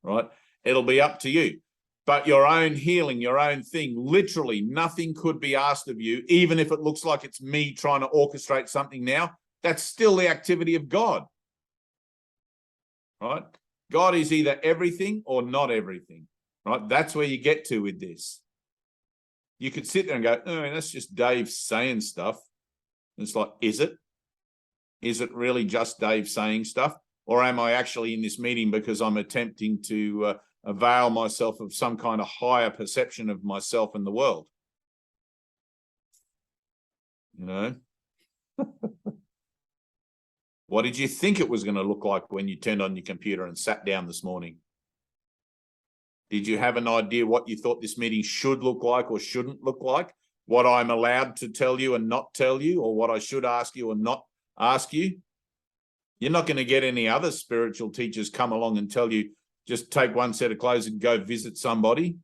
right? It'll be up to you. But your own healing, your own thing, literally nothing could be asked of you, even if it looks like it's me trying to orchestrate something now. That's still the activity of God, right? God is either everything or not everything, right? That's where you get to with this. You could sit there and go, oh, that's just Dave saying stuff. And it's like, is it? Is it really just Dave saying stuff? Or am I actually in this meeting because I'm attempting to avail myself of some kind of higher perception of myself and the world? You know? What did you think it was going to look like when you turned on your computer and sat down this morning? Did you have an idea what you thought this meeting should look like or shouldn't look like? What I'm allowed to tell you and not tell you, or what I should ask you or not ask you? You're not going to get any other spiritual teachers come along and tell you, just take one set of clothes and go visit somebody.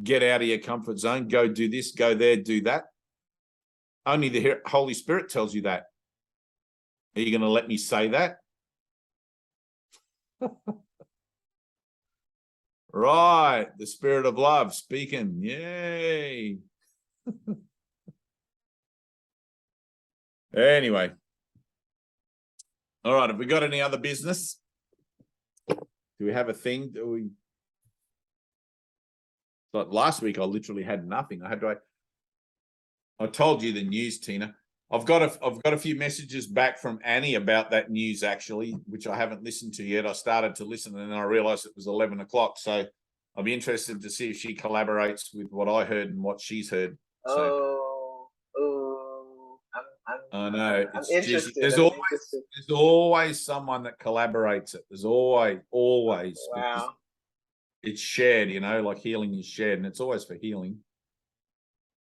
Get out of your comfort zone. Go do this, go there, do that. Only the Holy Spirit tells you that. Are you going to let me say that? Right, the Spirit of love speaking. Yay. Anyway. All right, have we got any other business? Do we have a thing? Like last week, I literally had nothing. I told you the news, Tina. I've got a few messages back from Annie about that news, actually, which I haven't listened to yet. I started to listen and then I realized it was 11 o'clock. So I'll be interested to see if she collaborates with what I heard and what she's heard. I know. I'm interested. There's always someone that collaborates it. There's always. Wow. It's shared, you know, like healing is shared, and it's always for healing.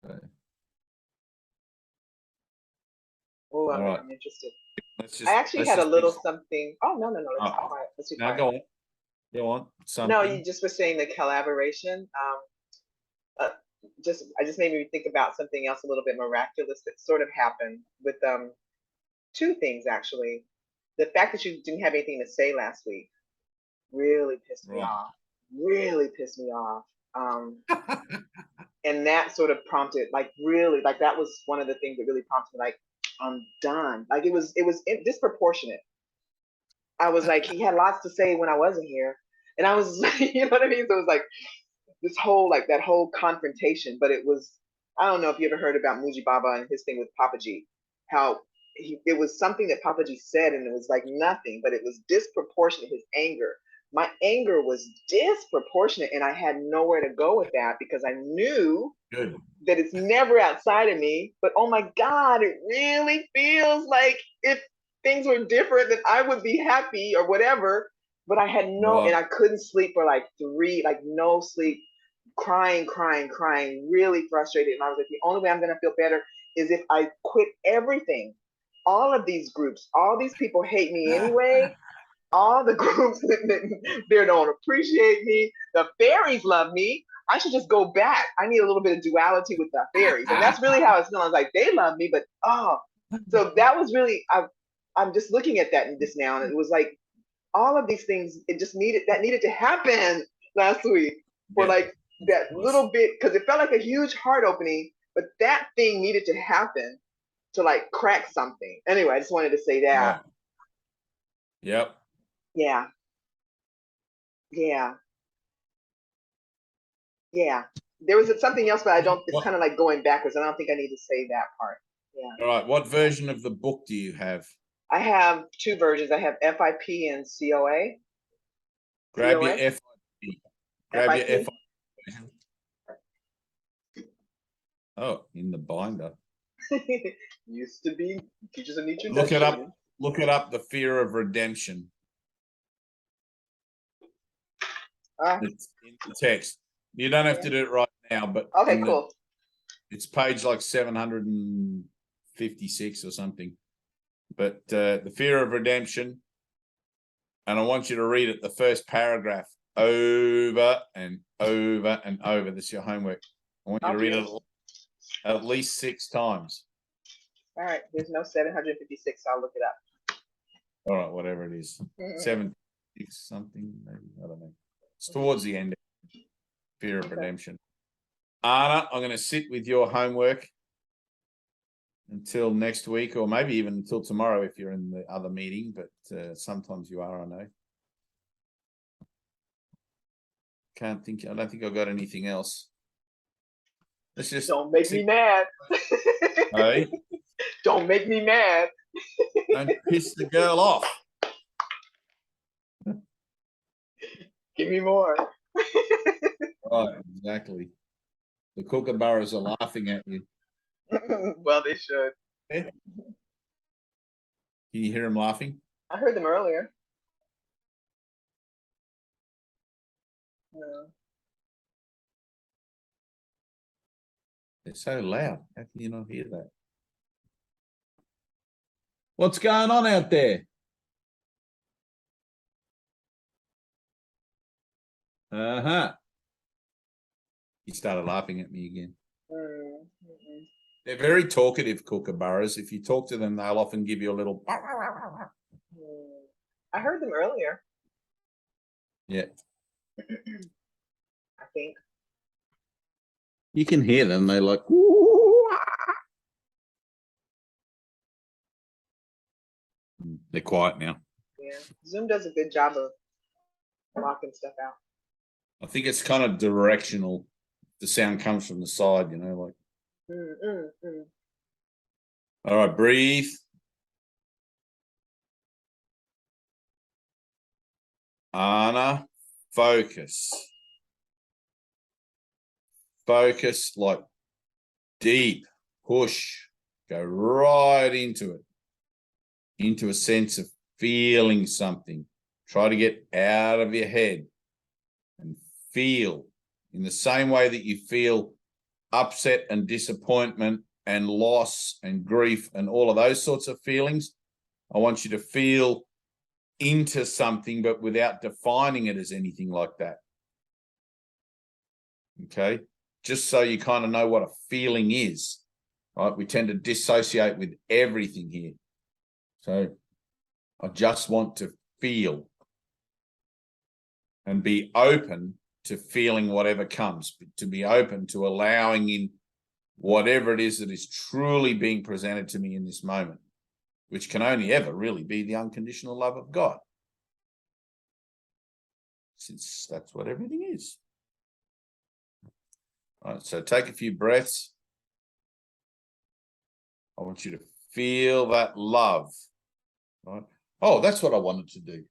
So. Oh, I'm interested. I actually had a little something. Oh, no. Let's be quiet. Let's be quiet. Go on. Something. No, you just were saying the collaboration. I just made me think about something else a little bit miraculous that sort of happened with two things, actually. The fact that you didn't have anything to say last week really pissed me off. Really pissed me off. And that sort of prompted, like, really, like, that was one of the things that really prompted me, like, I'm done. Like, it was disproportionate. I was like, he had lots to say when I wasn't here. And I was, you know what I mean? So it was like this whole, like, that whole confrontation. But it was, I don't know if you ever heard about Muji Baba and his thing with Papaji, how it was something that Papaji said, and it was like nothing, but it was disproportionate, his anger. My anger was disproportionate, and I had nowhere to go with that because I knew that it's never outside of me. But oh my God, it really feels like if things were different, then I would be happy or whatever. But I had and I couldn't sleep for like no sleep, crying, really frustrated. And I was like, the only way I'm going to feel better is if I quit everything. All of these groups, all these people hate me anyway. All the groups, they don't appreciate me. The fairies love me. I should just go back. I need a little bit of duality with the fairies. And that's really how it's feeling. I was like, they love me, but so that was really, I'm just looking at that just now. And it was like all of these things, it just needed to happen last week for like that little bit, because it felt like a huge heart opening, but that thing needed to happen to like crack something. Anyway, I just wanted to say that. Yep. Yeah. There was something else, but I don't, it's kind of like going backwards. I don't think I need to say that part. Yeah. All right. What version of the book do you have? I have two versions. I have FIP and COA. Grab your FIP. Grab your FIP. Oh, in the binder. Used to be teachers and nature. Look it up. Look it up. The Fear of Redemption. It's in the text. You don't have to do it right now, but okay, cool. It's page like 756 or something. But the Fear of Redemption, and I want you to read it, the first paragraph, over and over and over. This is your homework. I want you to read it at least 6 times. All right. There's no 756. I'll look it up. All right, whatever it is. 76 something, maybe. I don't know. It's towards the end. Fear of Redemption. Anna, I'm going to sit with your homework until next week, or maybe even until tomorrow if you're in the other meeting, but sometimes you are, I know. I don't think I've got anything else. Let's just don't make me mad. Hey? Don't make me mad. Don't piss the girl off. Give me more. Right, exactly. The kookaburras are laughing at you. Well, they should. Can you hear them laughing? I heard them earlier. Yeah. They're so loud. How can you not hear that? What's going on out there? Uh-huh. He started laughing at me again. They're very talkative kookaburras. If you talk to them, they'll often give you a little. I heard them earlier. Yeah. I think. You can hear them. They're like. They're quiet now. Yeah. Zoom does a good job of locking stuff out. I think it's kind of directional. The sound comes from the side, you know, like. All right, breathe. Anna, focus. Focus like deep, push, go right into it, into a sense of feeling something. Try to get out of your head and feel in the same way that you feel upset and disappointment and loss and grief and all of those sorts of feelings. I want you to feel into something, but without defining it as anything like that. Okay? Just so you kind of know what a feeling is, right? We tend to dissociate with everything here. So I just want to feel and be open to feeling whatever comes, to be open to allowing in whatever it is that is truly being presented to me in this moment, which can only ever really be the unconditional love of God, since that's what everything is. All right, so take a few breaths. I want you to feel that love. Right? Oh, that's what I wanted to do.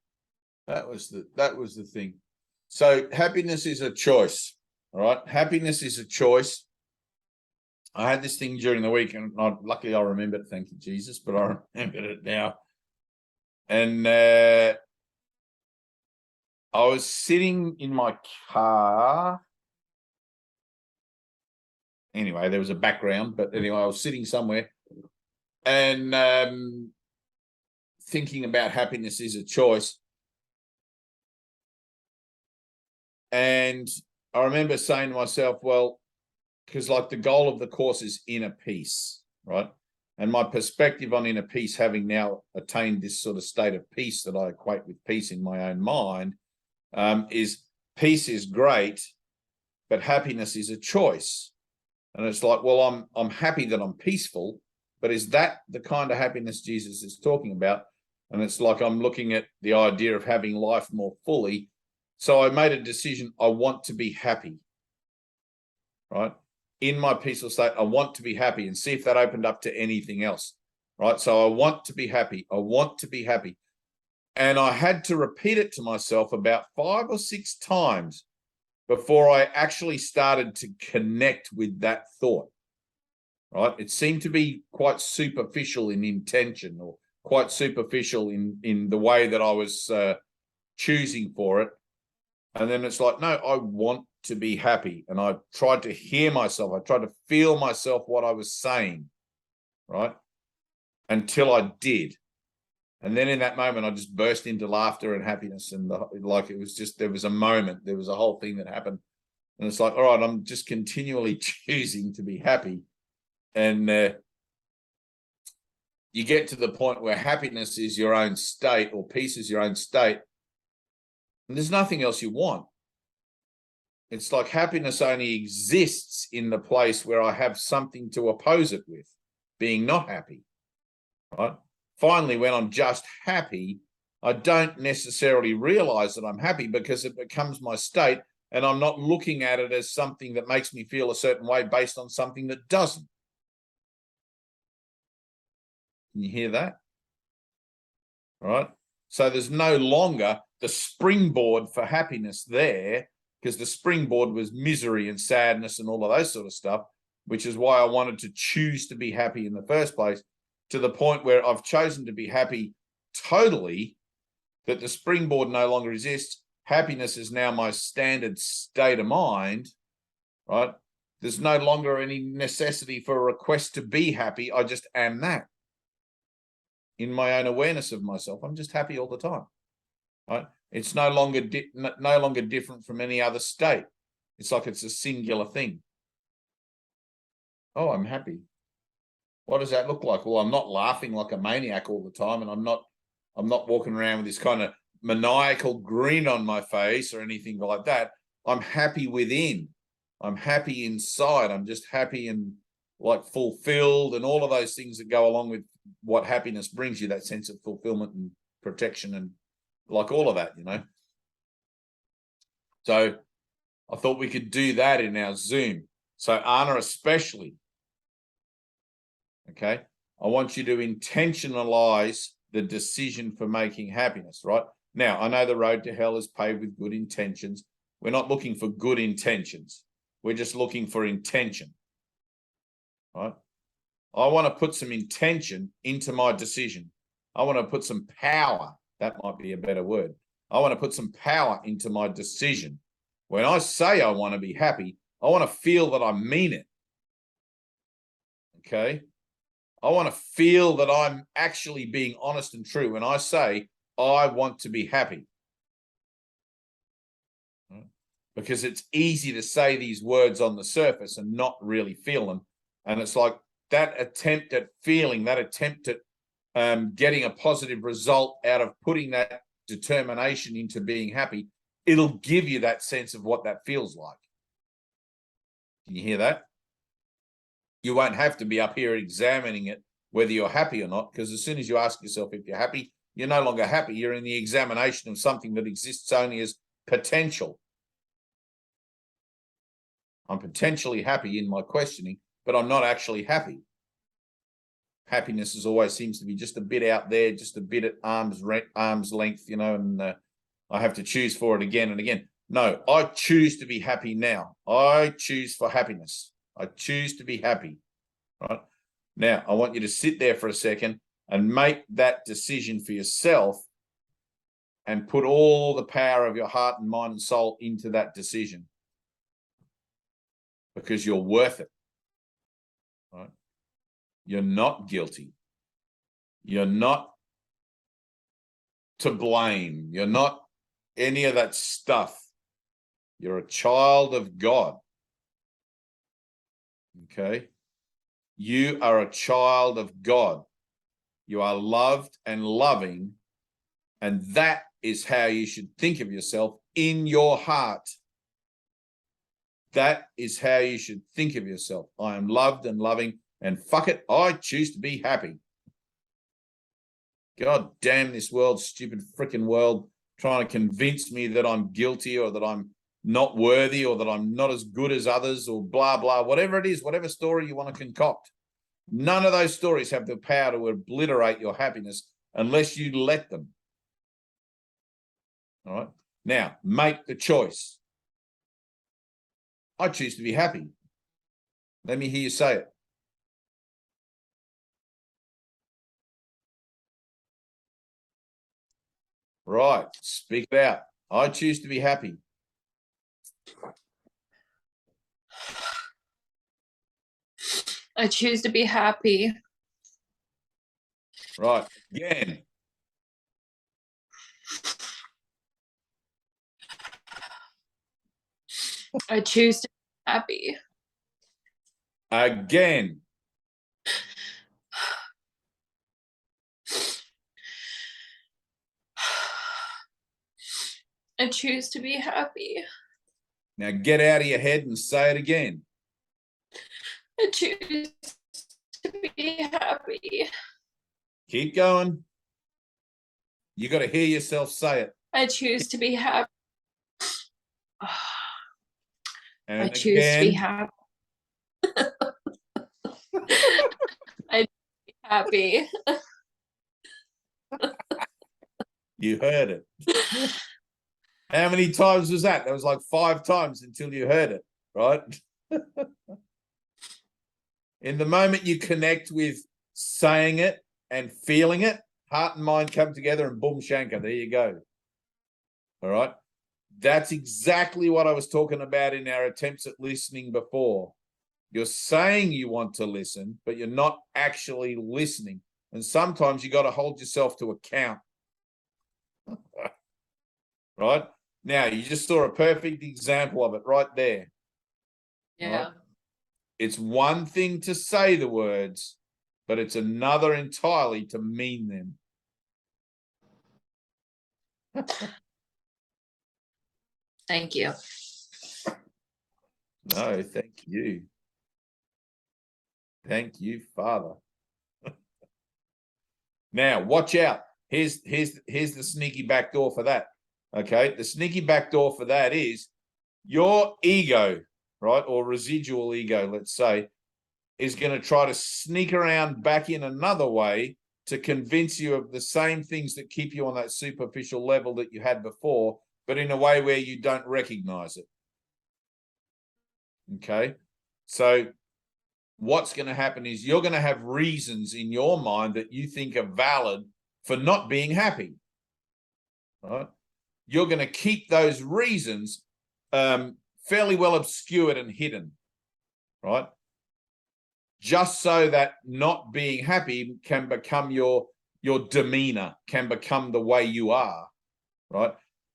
That was the thing. So happiness is a choice. All right. Happiness is a choice. I had this thing during the week, and luckily I remembered it. Thank you, Jesus. But I remembered it now. And I was sitting in my car. Anyway, there was a background, but anyway, I was sitting somewhere and thinking about happiness is a choice. And I remember saying to myself, well, because like the goal of the course is inner peace, right? And my perspective on inner peace, having now attained this sort of state of peace that I equate with peace in my own mind, is peace is great, but happiness is a choice. And it's like, well, I'm happy that I'm peaceful, but is that the kind of happiness Jesus is talking about? And it's like I'm looking at the idea of having life more fully. So I made a decision. I want to be happy, right? In my peaceful state, I want to be happy, and see if that opened up to anything else, right? So I want to be happy. I want to be happy. And I had to repeat it to myself about 5 or 6 times before I actually started to connect with that thought, right? It seemed to be quite superficial in intention, or quite superficial in the way that I was choosing for it. And then it's like, no, I want to be happy. And I tried to hear myself. I tried to feel myself what I was saying, right? Until I did. And then in that moment, I just burst into laughter and happiness. And like, it was just, there was a moment, there was a whole thing that happened. And it's like, all right, I'm just continually choosing to be happy. And you get to the point where happiness is your own state, or peace is your own state. And there's nothing else you want. It's like happiness only exists in the place where I have something to oppose it with, being not happy, right? Finally, when I'm just happy, I don't necessarily realize that I'm happy, because it becomes my state, and I'm not looking at it as something that makes me feel a certain way based on something that doesn't. Can you hear that? All right. So there's no longer the springboard for happiness there, because the springboard was misery and sadness and all of those sort of stuff, which is why I wanted to choose to be happy in the first place, to the point where I've chosen to be happy totally, that the springboard no longer exists. Happiness is now my standard state of mind, right? There's no longer any necessity for a request to be happy. I just am that. In my own awareness of myself, I'm just happy all the time, right? It's no longer different from any other state. It's like it's a singular thing. Oh, I'm happy. What does that look like? Well, I'm not laughing like a maniac all the time, and I'm not walking around with this kind of maniacal grin on my face or anything like that. I'm happy within. I'm happy inside. I'm just happy and like fulfilled, and all of those things that go along with what happiness brings you, that sense of fulfillment and protection and like all of that, you know. So I thought we could do that in our Zoom. So Anna, especially, okay, I want you to intentionalize the decision for making happiness, right? Now, I know the road to hell is paved with good intentions. We're not looking for good intentions. We're just looking for intention, right? I want to put some intention into my decision. I want to put some power. That might be a better word. I want to put some power into my decision. When I say I want to be happy, I want to feel that I mean it. Okay? I want to feel that I'm actually being honest and true when I say I want to be happy. Because it's easy to say these words on the surface and not really feel them. And it's like that attempt at feeling, that attempt at getting a positive result out of putting that determination into being happy, it'll give you that sense of what that feels like. Can you hear that? You won't have to be up here examining it, whether you're happy or not, because as soon as you ask yourself if you're happy, you're no longer happy. You're in the examination of something that exists only as potential. I'm potentially happy in my questioning, but I'm not actually happy. Happiness is always seems to be just a bit out there, just a bit at arm's length, you know, and I have to choose for it again and again. No, I choose to be happy now. I choose for happiness. I choose to be happy, right? Now, I want you to sit there for a second and make that decision for yourself and put all the power of your heart and mind and soul into that decision, because you're worth it, right? You're not guilty. You're not to blame. You're not any of that stuff. You're a child of God. Okay? You are a child of God. You are loved and loving, and that is how you should think of yourself in your heart. That is how you should think of yourself. I am loved and loving, and fuck it, I choose to be happy. God damn this world, stupid freaking world, trying to convince me that I'm guilty or that I'm not worthy or that I'm not as good as others or blah, blah, whatever it is, whatever story you want to concoct. None of those stories have the power to obliterate your happiness unless you let them. All right. Now, make the choice. I choose to be happy. Let me hear you say it. Right. Speak it out. I choose to be happy. I choose to be happy. Right. Again. I choose to be happy. Again. I choose to be happy. Now get out of your head and say it again. I choose to be happy. Keep going. You got to hear yourself say it. I choose to be happy. And I choose to be again. happy. I choose to be happy. You heard it. How many times was that? That was like 5 times until you heard it, right? In the moment you connect with saying it and feeling it, heart and mind come together and boom, shanka, there you go. All right. That's exactly what I was talking about in our attempts at listening before. You're saying you want to listen, but you're not actually listening. And sometimes you got to hold yourself to account. Right? Now, you just saw a perfect example of it right there. Yeah. Right? It's one thing to say the words, but it's another entirely to mean them. Thank you. No, thank you. Thank you, Father. Now, watch out. Here's the sneaky back door for that. Okay, the sneaky back door for that is your ego, right, or residual ego, let's say, is going to try to sneak around back in another way to convince you of the same things that keep you on that superficial level that you had before, but in a way where you don't recognize it. Okay, so what's going to happen is you're going to have reasons in your mind that you think are valid for not being happy, right? You're going to keep those reasons fairly well obscured and hidden, right? Just so that not being happy can become your demeanor, can become the way you are, right?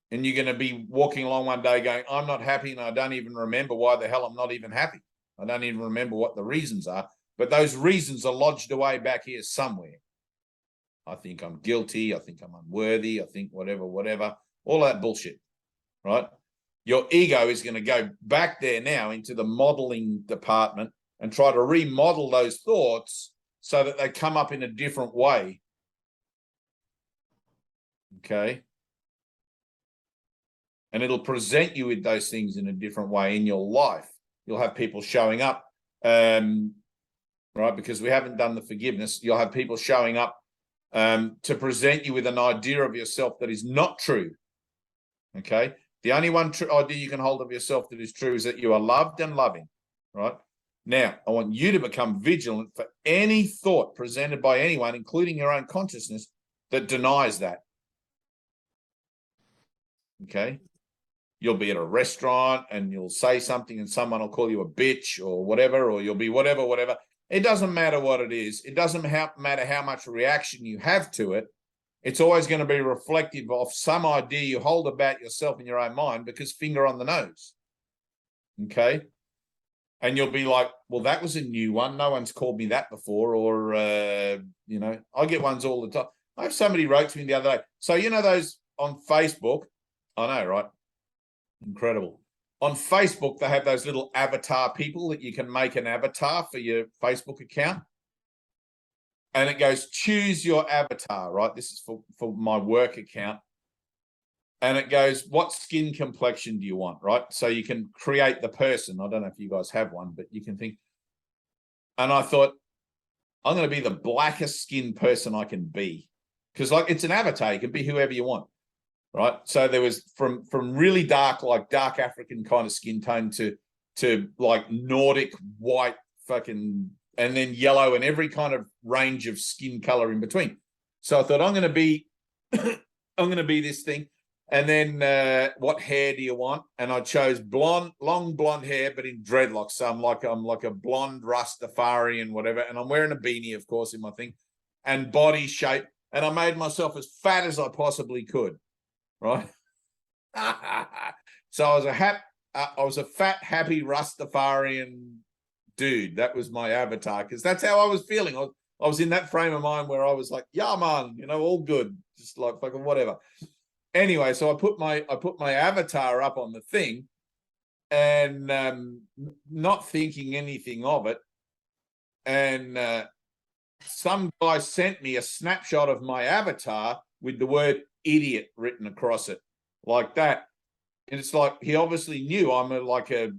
And you're going to be walking along one day going, I'm not happy, and I don't even remember why the hell I'm not even happy. I don't even remember what the reasons are, but those reasons are lodged away back here somewhere. I think I'm guilty. I think I'm unworthy. I think whatever, all that bullshit, right? Your ego is going to go back there now into the modeling department and try to remodel those thoughts so that they come up in a different way. Okay. And it'll present you with those things in a different way in your life. You'll have people showing up, right? Because we haven't done the forgiveness. You'll have people showing up to present you with an idea of yourself that is not true. Okay. The only one true idea you can hold of yourself that is true is that you are loved and loving, right? Now, I want you to become vigilant for any thought presented by anyone, including your own consciousness, that denies that. Okay. You'll be at a restaurant and you'll say something and someone will call you a bitch or whatever, or you'll be whatever. It doesn't matter what it is. It doesn't matter how much reaction you have to it. It's always going to be reflective of some idea you hold about yourself in your own mind, because finger on the nose. Okay. And you'll be like, well, that was a new one. No one's called me that before. Or, you know, I get ones all the time. I have somebody wrote to me the other day. So, you know, those on Facebook, I know, right? Incredible. On Facebook, they have those little avatar people that you can make an avatar for your Facebook account. And it goes, choose your avatar, right? This is for my work account. And it goes, what skin complexion do you want, right? So you can create the person. I don't know if you guys have one, but you can think. And I thought, I'm going to be the blackest skinned person I can be. Because like it's an avatar, you can be whoever you want, right? So there was from really dark, like dark African kind of skin tone to like Nordic white fucking, and then yellow and every kind of range of skin color in between. So I thought, I'm going to be, I'm going to be this thing. And then what hair do you want? And I chose blonde, long blonde hair, but in dreadlocks. So I'm like a blonde Rastafarian, whatever. And I'm wearing a beanie, of course, in my thing, and body shape. And I made myself as fat as I possibly could, right? So I was a fat, happy Rastafarian dude. That was my avatar, because that's how I was feeling. I was in that frame of mind where I was like, yeah, man, you know, all good, just like fucking whatever. Anyway, so I put my avatar up on the thing, and not thinking anything of it. And some guy sent me a snapshot of my avatar with the word idiot written across it, like that. And it's like he obviously knew I'm like a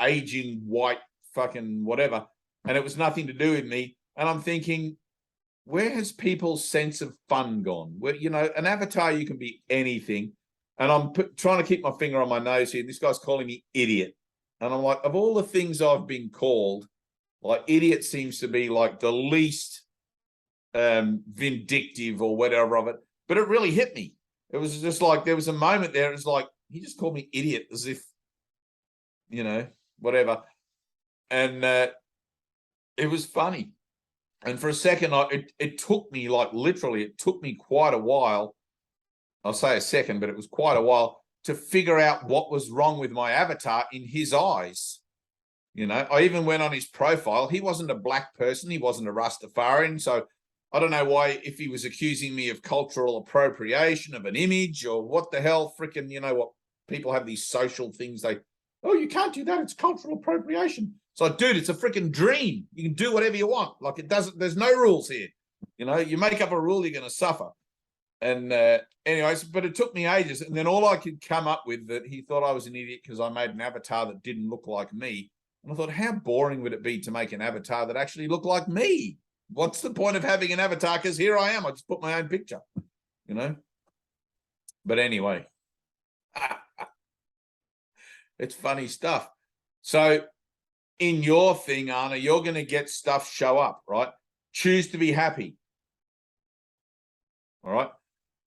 aging white fucking whatever, and it was nothing to do with me. And I'm thinking, where has people's sense of fun gone? Where, you know, an avatar, you can be anything. And I'm trying to keep my finger on my nose here. This guy's calling me idiot. And I'm like, of all the things I've been called, like idiot seems to be like the least vindictive or whatever of it. But it really hit me. It was just like, there was a moment there. It was like, he just called me idiot as if, you know, whatever. And it was funny. And for a second, it took me, like literally, it took me quite a while. I'll say a second, but it was quite a while to figure out what was wrong with my avatar in his eyes. You know, I even went on his profile. He wasn't a black person. He wasn't a Rastafarian. So I don't know why, if he was accusing me of cultural appropriation of an image or what the hell, freaking, you know what, people have these social things. Oh, you can't do that. It's cultural appropriation. So, dude, it's a freaking dream. You can do whatever you want. Like it doesn't, there's no rules here. You know, you make up a rule, you're going to suffer. And anyways, but it took me ages. And then all I could come up with, that he thought I was an idiot because I made an avatar that didn't look like me. And I thought, how boring would it be to make an avatar that actually looked like me? What's the point of having an avatar? Because here I am. I just put my own picture, you know. But anyway, it's funny stuff. So in your thing, Anna, you're going to get stuff show up, right? Choose to be happy. All right.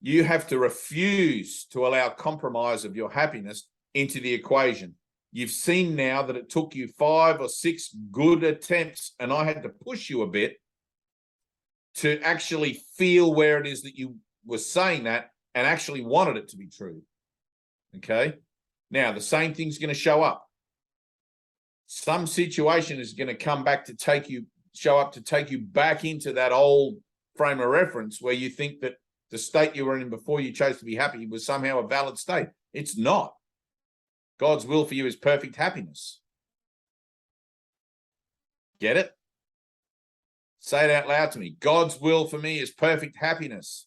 You have to refuse to allow compromise of your happiness into the equation. You've seen now that it took you 5 or 6 good attempts, and I had to push you a bit to actually feel where it is that you were saying that and actually wanted it to be true. Okay. Now, the same thing's going to show up. Some situation is going to come back to show up to take you back into that old frame of reference where you think that the state you were in before you chose to be happy was somehow a valid state. It's not. God's will for you is perfect happiness. Get it? Say it out loud to me. God's will for me is perfect happiness.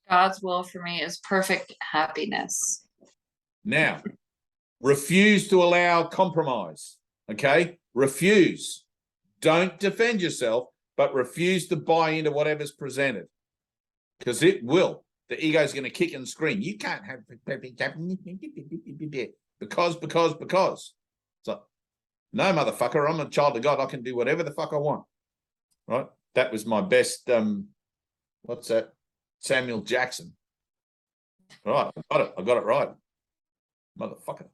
God's will for me is perfect happiness. Now, refuse to allow compromise. Okay? Refuse. Don't defend yourself, but refuse to buy into whatever's presented. Because it will. The ego is going to kick and scream. You can't have perfect happiness. Because. So, no, motherfucker, I'm a child of God. I can do whatever the fuck I want. Right? That was my best, what's that? Samuel Jackson. Right, I got it right. Motherfucker.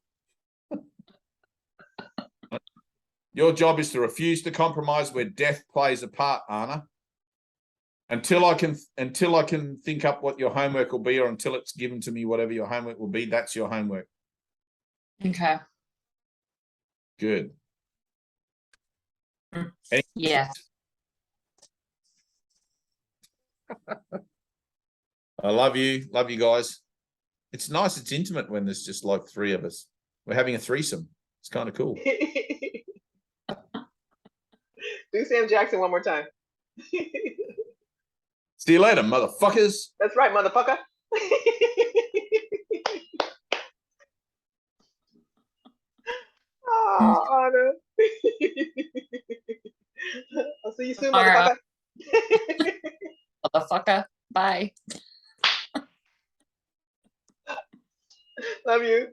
Your job is to refuse to compromise where death plays a part, Anna. Until I can think up what your homework will be, or until it's given to me, whatever your homework will be, that's your homework. Okay. Good. Yeah. I love you. Love you guys. It's nice. It's intimate when there's just like three of us. We're having a threesome. It's kind of cool. Do Sam Jackson one more time. See you later, motherfuckers. That's right, motherfucker. Oh, Anna. I'll see you soon, All right. motherfucker. Motherfucker. Bye. Love you.